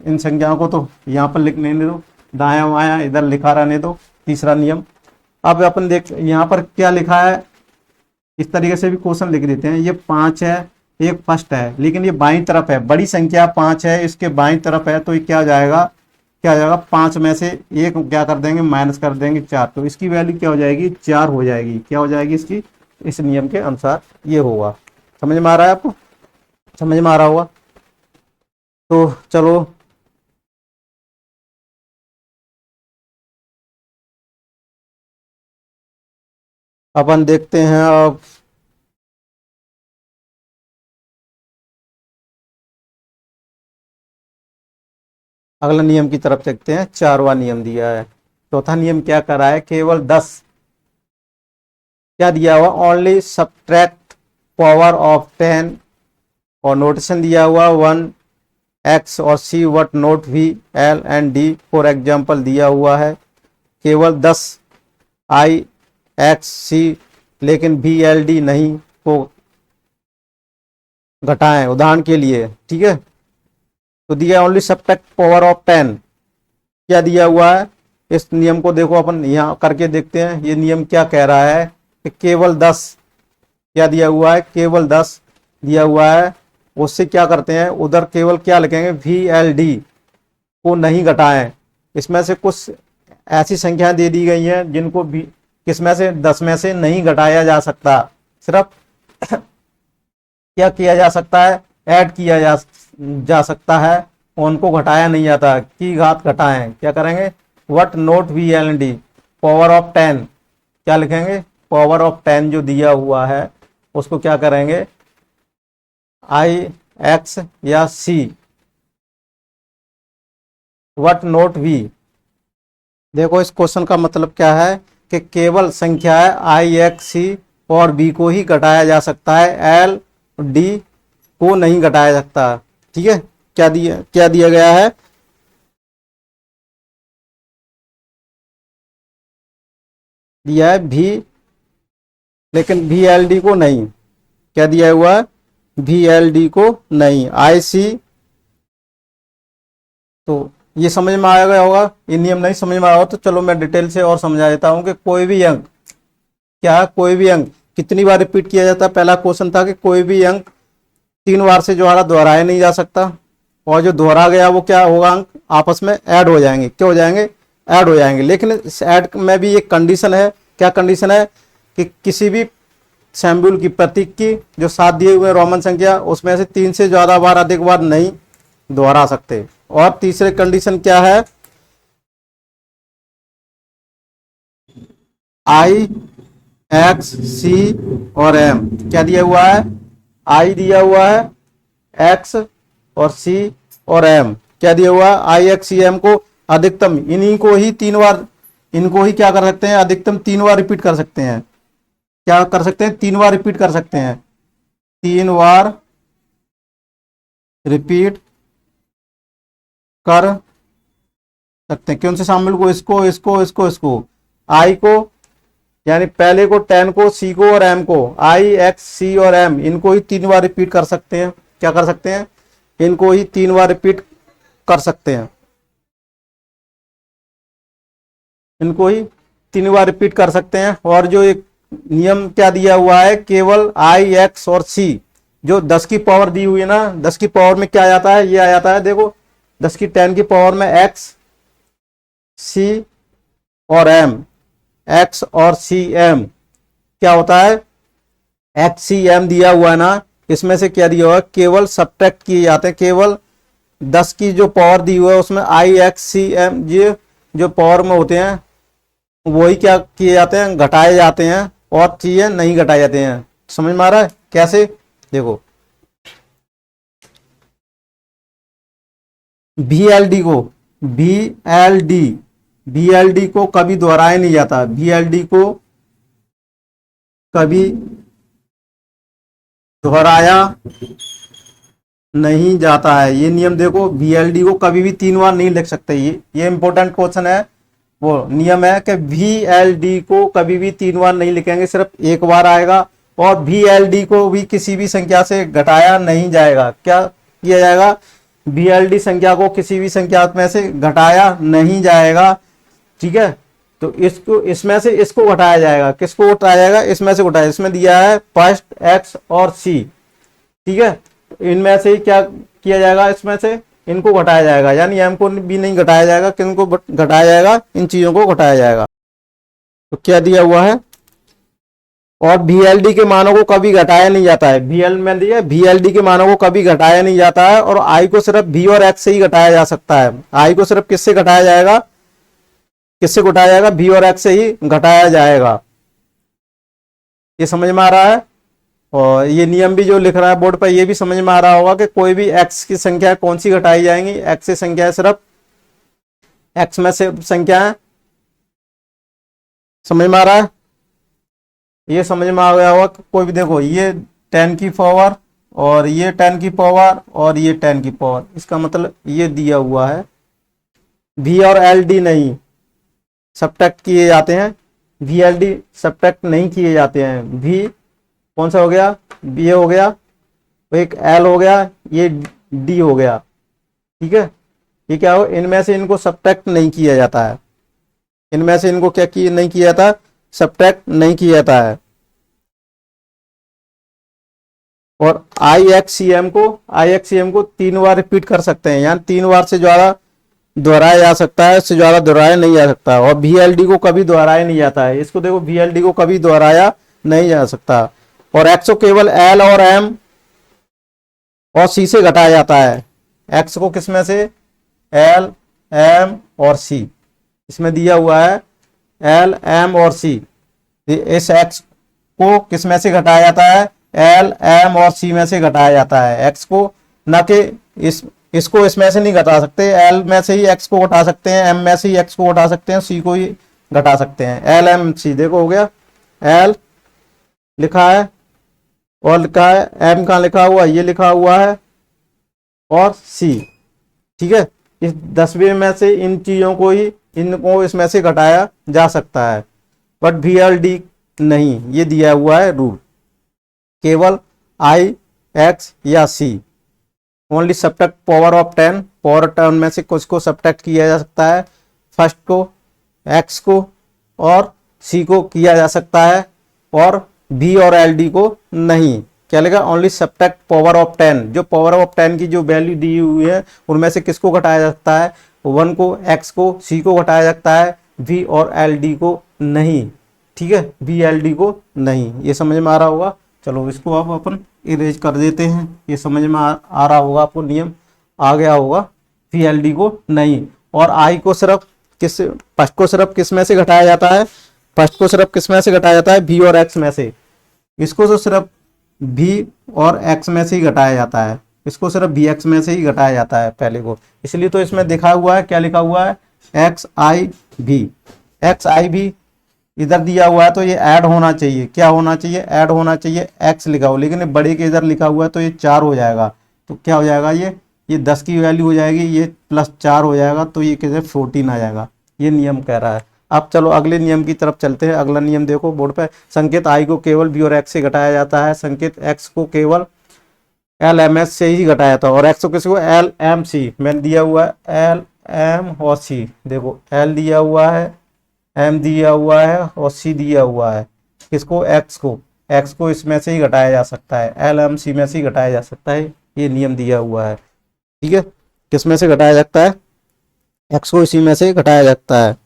इन संख्याओं को तो यहाँ पर लिखने नहीं दो, दाया वाया इधर लिखा रहने दो, तीसरा नियम। अब अपन देख यहाँ पर क्या लिखा है, इस तरीके से भी क्वेश्चन लिख देते हैं। ये 5 है, एक फर्स्ट है, लेकिन ये बाईं तरफ है, बड़ी संख्या 5 है, इसके बाईं तरफ है, तो ये क्या हो जाएगा, क्या हो जाएगा, 5 में से एक क्या कर देंगे, माइनस कर देंगे 4, तो इसकी वैल्यू क्या हो जाएगी, 4 हो जाएगी। क्या हो जाएगी इसकी, इस नियम के अनुसार ये होगा। समझ में आ रहा है आपको, समझ में आ रहा होगा। तो चलो अपन देखते हैं अब अगला नियम की तरफ देखते हैं। 4वां नियम दिया है। चौथा नियम क्या कर रहा है, केवल 10 क्या दिया हुआ, ओनली सब्ट्रैक्ट पावर ऑफ 10, और नोटेशन दिया हुआ 1x और c what note v l and d for example दिया हुआ है। केवल 10 i x c लेकिन v l d नहीं को घटाएं, उदाहरण के लिए, ठीक है। तो दिया ओनली सब्ट्रैक्ट पावर ऑफ 10, क्या दिया हुआ है, इस नियम को देखो अपन यहाँ करके देखते हैं। ये नियम क्या कह रहा है कि केवल 10, क्या दिया हुआ है, केवल 10 दिया हुआ है, उससे क्या करते हैं, उधर केवल क्या लिखेंगे, VLD को नहीं घटाएं। इसमें से कुछ ऐसी संख्या दे दी गई हैं जिनको भी किसमें से, 10 में से नहीं घटाया जा सकता, सिर्फ क्या किया जा सकता है, ऐड किया जा सकता है, उनको घटाया नहीं जाता। की घात घटाएं, क्या करेंगे, what note VLD power of 10, क्या लिखेंगे, पावर ऑफ 10 जो दिया हुआ है उसको क्या करेंगे, IX या C वट नोट V। देखो इस क्वेश्चन का मतलब क्या है कि केवल संख्या है IX C और B को ही घटाया जा सकता है, L D को नहीं घटाया सकता। ठीक है, क्या दिया गया है, दिया है V, लेकिन VLD को नहीं। क्या दिया हुआ है, VLD को नहीं, IC। तो ये समझ में आ गया होगा। ये नियम नहीं समझ में आया हो तो चलो मैं डिटेल से और समझा देता हूं कि कोई भी अंक, क्या है, कोई भी अंक कितनी बार रिपीट किया जाता है। पहला क्वेश्चन था कि कोई भी अंक 3 बार से जो है दोहराया नहीं जा सकता, और जो दोहरा गया वो क्या होगा, अंक आपस में ऐड हो जाएंगे। क्या हो जाएंगे, ऐड हो जाएंगे। लेकिन इस ऐड में भी एक कंडीशन है। क्या कंडीशन है कि किसी भी सैम्बुल की प्रतीक की जो 7 दिए हुए रोमन संख्या, उसमें से 3 से ज्यादा बार, अधिक बार नहीं दोहरा सकते। और तीसरे कंडीशन क्या है, I X C और M। क्या दिया हुआ है, I दिया हुआ है, X और C और M क्या दिया हुआ है, I X C M को अधिकतम इन्हीं को ही 3 बार, इनको ही क्या कर सकते हैं, अधिकतम 3 बार रिपीट कर सकते हैं। क्या कर सकते हैं, 3 बार रिपीट कर सकते हैं, 3 बार रिपीट कर सकते हैं। कौन से शामिल को, इसको आई को, यानी पहले को 10 को, सी को और एम को, आई एक्स सी और एम, इनको ही 3 बार रिपीट कर सकते हैं। क्या कर सकते हैं, इनको ही 3 बार रिपीट कर सकते हैं, इनको ही 3 बार रिपीट कर सकते हैं। और जो एक नियम क्या दिया हुआ है, केवल आई एक्स और सी, जो 10 की पावर दी हुई है ना, 10 की पावर में क्या आ जाता है, ये आ जाता है, देखो 10 की 10 की पावर में एक्स सी और एम, एक्स और सी एम क्या होता है, एक्स सी एम दिया हुआ है ना, इसमें से क्या दिया हुआ है, केवल सब्ट्रैक्ट किए जाते हैं। केवल 10 की जो पावर दी हुई है उसमें आई एक्स सी एम ये जो पावर में होते हैं वही क्या किए जाते हैं, घटाए जाते हैं, और चीजें नहीं घटाए जाते हैं। समझ में आ रहा है कैसे? देखो VLD को VLD VLD को कभी दोहराया नहीं जाता, VLD को कभी दोहराया नहीं जाता है। ये नियम देखो, VLD को कभी भी 3 बार नहीं लिख सकते। ये इंपॉर्टेंट क्वेश्चन है। वो नियम है कि VLD को कभी भी 3 बार नहीं लिखेंगे, सिर्फ एक बार आएगा। और VLD को भी किसी भी संख्या से घटाया नहीं जाएगा। क्या किया जाएगा? VLD संख्या को किसी भी संख्या में से घटाया नहीं जाएगा। ठीक है, तो इसको इसमें से इसको घटाया जाएगा। किसको घटाया जाएगा? इसमें से घटाया। इसमें दिया है फर्स्ट एक्स और सी। ठीक है, इनमें से क्या किया जाएगा? इसमें से इनको घटाया जाएगा, यानी एम को भी नहीं घटाया जाएगा, किनको घटाया जाएगा? इन चीजों को घटाया जाएगा। तो क्या दिया हुआ है? और VLD के मानों को कभी घटाया नहीं जाता है। VL में दिया VLD के मानों को कभी घटाया नहीं जाता है, और I को सिर्फ V और X से ही घटाया जा सकता है। I को सिर्फ किससे घटाया जाएगा? किससे घटाया जाएगा? V और X से ही घटाया जाएगा। ये समझ में आ रहा है? और ये नियम भी जो लिख रहा है बोर्ड पर, ये भी समझ में आ रहा होगा कि कोई भी x की संख्या कौन सी घटाई जाएंगी? x से संख्या है, सिर्फ x में से संख्या है। समझ में आ रहा है? ये समझ में आ गया होगा। कोई भी देखो, ये 10 की पावर और ये 10 की पावर और ये 10 की पावर, इसका मतलब ये दिया हुआ है। V और LD नहीं सब्ट्रैक्ट किए जाते हैं, VLD सब्ट्रैक्ट नहीं किए जाते हैं। V कौन सा हो गया? ये हो गया, एक L हो गया, ये D हो गया। ठीक है, ये क्या हो? इनमें से इनको सब्ट्रैक्ट नहीं किया जाता है। इनमें से इनको क्या नहीं किया जाता? सब्ट्रैक्ट नहीं किया जाता है। और IXCM को 3 बार रिपीट कर सकते हैं, यानी 3 बार से ज्यादा दोहराया जा सकता है, इससे ज्यादा दोहराया नहीं जा सकता। और VLD को कभी दोहराया नहीं जाता है। इसको देखो, VLD को कभी दोहराया नहीं जा सकता। और X को केवल L और M और C से घटाया जाता है। X को किसमें से? L, M और C। इसमें दिया हुआ है L, M और C। इस X को किसमें से घटाया जाता है? L, M और C में से घटाया जाता है। X को न कि इसको इसमें से नहीं घटा सकते। L में से ही X को घटा सकते हैं, M में से ही X को घटा सकते हैं, C को ही घटा सकते हैं। L, M, C देखो हो गया। L लिखा है और लिखा है, M कहाँ लिखा हुआ? ये लिखा हुआ है, और C। ठीक है, इस 10वें में से इन चीजों को ही, इनको इसमें से घटाया जा सकता है, बट VLD नहीं। ये दिया हुआ है रूल, केवल I, X या C। Only subtract power of 10। Power term में से कुछ को सब्ट्रैक्ट किया जा सकता है। फर्स्ट को, X को और C को किया जा सकता है, और V और LD को नहीं। क्या लिखा? Only subtract power of 10। जो पावर ऑफ 10 की जो वैल्यू दी हुई है उनमें से किसको घटाया जा सकता है? 1 को, X को, C को घटाया जा सकता है, V और LD को नहीं। ठीक है, VLD को नहीं। ये समझ में आ रहा होगा। चलो इसको अब अपन इरेज कर देते हैं। ये समझ में आ रहा होगा आपको, नियम आ गया होगा। VLD को नहीं। और I को सिर्फ फर्स्ट को सिर्फ किस में से घटाया जाता है? फर्स्ट को सिर्फ किस में से घटाया जाता है? V और X में से। इसको तो सिर्फ V और X में से ही घटाया जाता है। इसको सिर्फ VX में से ही घटाया जाता है पहले को। इसलिए तो इसमें दिखा हुआ है, क्या लिखा हुआ है? XIV। XIV इधर दिया हुआ है तो ये ऐड होना चाहिए। क्या होना चाहिए? ऐड होना चाहिए। X लिखा हुआ, लेकिन बड़े के इधर लिखा हुआ है तो ये 4 हो जाएगा। तो क्या हो जाएगा? ये 10 की वैल्यू हो जाएगी, ये प्लस 4 हो जाएगा, तो ये कैसे 14 आ जाएगा। ये नियम कह रहा है। अब चलो अगले नियम की तरफ चलते हैं। अगला नियम देखो बोर्ड पे। संकेत I को केवल V और X से घटाया जाता है। संकेत X को केवल L, M, S से ही घटाया जाता है। और X को किसको? L, M, C। मैंने दिया हुआ है L, M और C। देखो L दिया हुआ है, M दिया हुआ है और C दिया हुआ है। किसको? X को इसमें से ही घटाया जा सकता है। L, M, C में से ही घटाया जा सकता है। ये नियम दिया हुआ है। ठीक है, किस में से घटाया जाता है? X को इसी में से घटाया जाता है।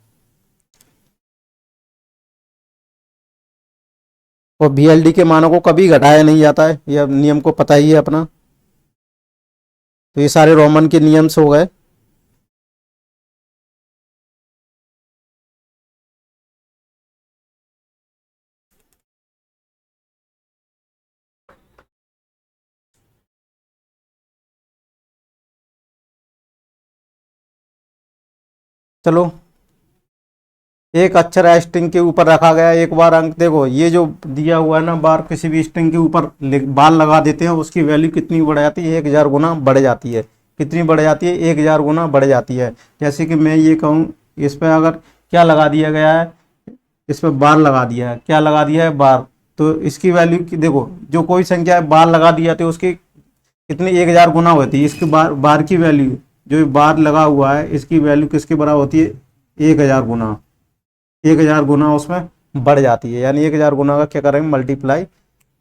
और VLD के मानों को कभी घटाया नहीं जाता है, यह नियम को पता ही है अपना। तो ये सारे रोमन के नियम्स हो गए। चलो, एक अक्षर है स्ट्रिंग के ऊपर रखा गया, एक बार अंक देखो, ये जो दिया हुआ है ना बार, किसी भी स्ट्रिंग के ऊपर बार लगा देते हैं, उसकी वैल्यू कितनी बढ़ जाती है, 1000 गुना बढ़ जाती है। कितनी बढ़ जाती है, 1000 गुना बढ़ जाती है। जैसे कि मैं ये कहूँ, इस पर अगर क्या लगा दिया गया है, इस पर बार लगा दिया है, क्या लगा दिया है, बार। तो इसकी वैल्यू की देखो, जो कोई संख्या है बार लगा दिया तो उसकी कितनी 1000 गुना होती है। इसकी बार बार की वैल्यू, जो बार लगा हुआ है, इसकी वैल्यू किसके बराबर होती है, 1000 गुना। 1000 गुना उसमें बढ़ जाती है, यानी 1000 गुना का क्या करेंगे, मल्टीप्लाई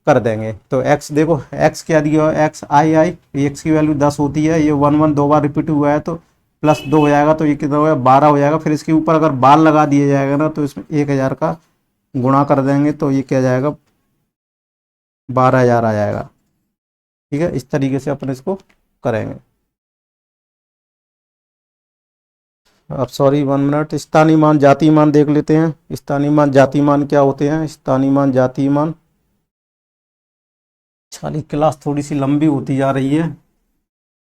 कर देंगे। तो x देखो, x क्या दिया है, x आई, x की वैल्यू 10 होती है, ये 1 1 दो बार रिपीट हुआ है तो +2 हो जाएगा, तो ये कितना हो गया, 12 हो जाएगा। फिर इसके ऊपर अगर बार लगा दिया जाएगा ना, तो इसमें 1000 का गुणा कर देंगे, तो ये क्या जाएगा, 12000 आ जाएगा। ठीक है, इस तरीके से अपन इसको करेंगे। अब सॉरी 1 मिनट, स्थानीय मान जातीय मान देख लेते हैं। स्थानीय मान जातीय मान क्या होते हैं, स्थानीय मान जातीय मान। सारी क्लास थोड़ी सी लंबी होती जा रही है।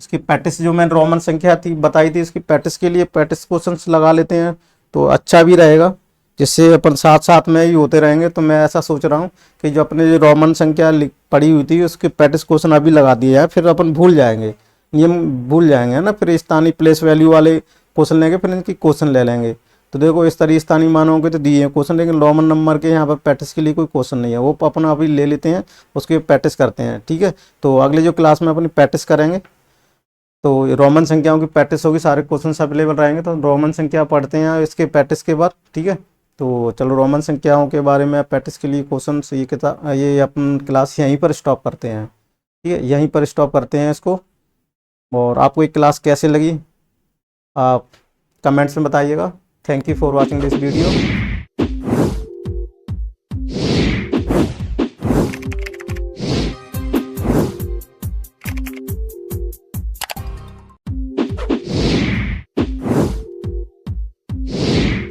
इसकी प्रैक्टिस जो मैंने रोमन संख्या थी बताई थी, इसकी प्रैक्टिस के लिए प्रैक्टिस क्वेश्चंस लगा लेते हैं तो अच्छा भी रहेगा, जिससे अपन साथ साथ में ही होते रहेंगे। तो मैं ऐसा सोच रहा हूँ कि जो अपने जो रोमन संख्या पड़ी हुई थी उसके प्रैक्टिस क्वेश्चन अभी लगा दिए जाए, फिर अपन भूल जाएंगे, नियम भूल जाएंगे ना, फिर स्थानीय प्लेस वैल्यू वाले क्वेश्चन लेंगे, फिर इनकी क्वेश्चन ले लेंगे। तो देखो, इस तरह स्थानीय मानों के तो दिए हैं क्वेश्चन, लेकिन रोमन नंबर के यहाँ पर प्रैक्टिस के लिए कोई क्वेश्चन नहीं है, वो अपन अभी ले लेते हैं, उसकी प्रैक्टिस करते हैं। ठीक है, तो अगले जो क्लास में अपनी प्रैक्टिस करेंगे, तो रोमन संख्याओं की प्रैक्टिस होगी, सारे क्वेश्चंस अवेलेबल रहेंगे, तो रोमन संख्या पढ़ते हैं इसके प्रैक्टिस के बाद। ठीक है, तो चलो रोमन संख्याओं के बारे में प्रैक्टिस के लिए क्वेश्चंस, ये किताब, ये अपन क्लास यहीं पर स्टॉप करते हैं। ठीक है, यहीं पर स्टॉप करते हैं इसको। और आपको ये क्लास कैसे लगी आप कमेंट्स में बताइएगा। Thank you for watching this video.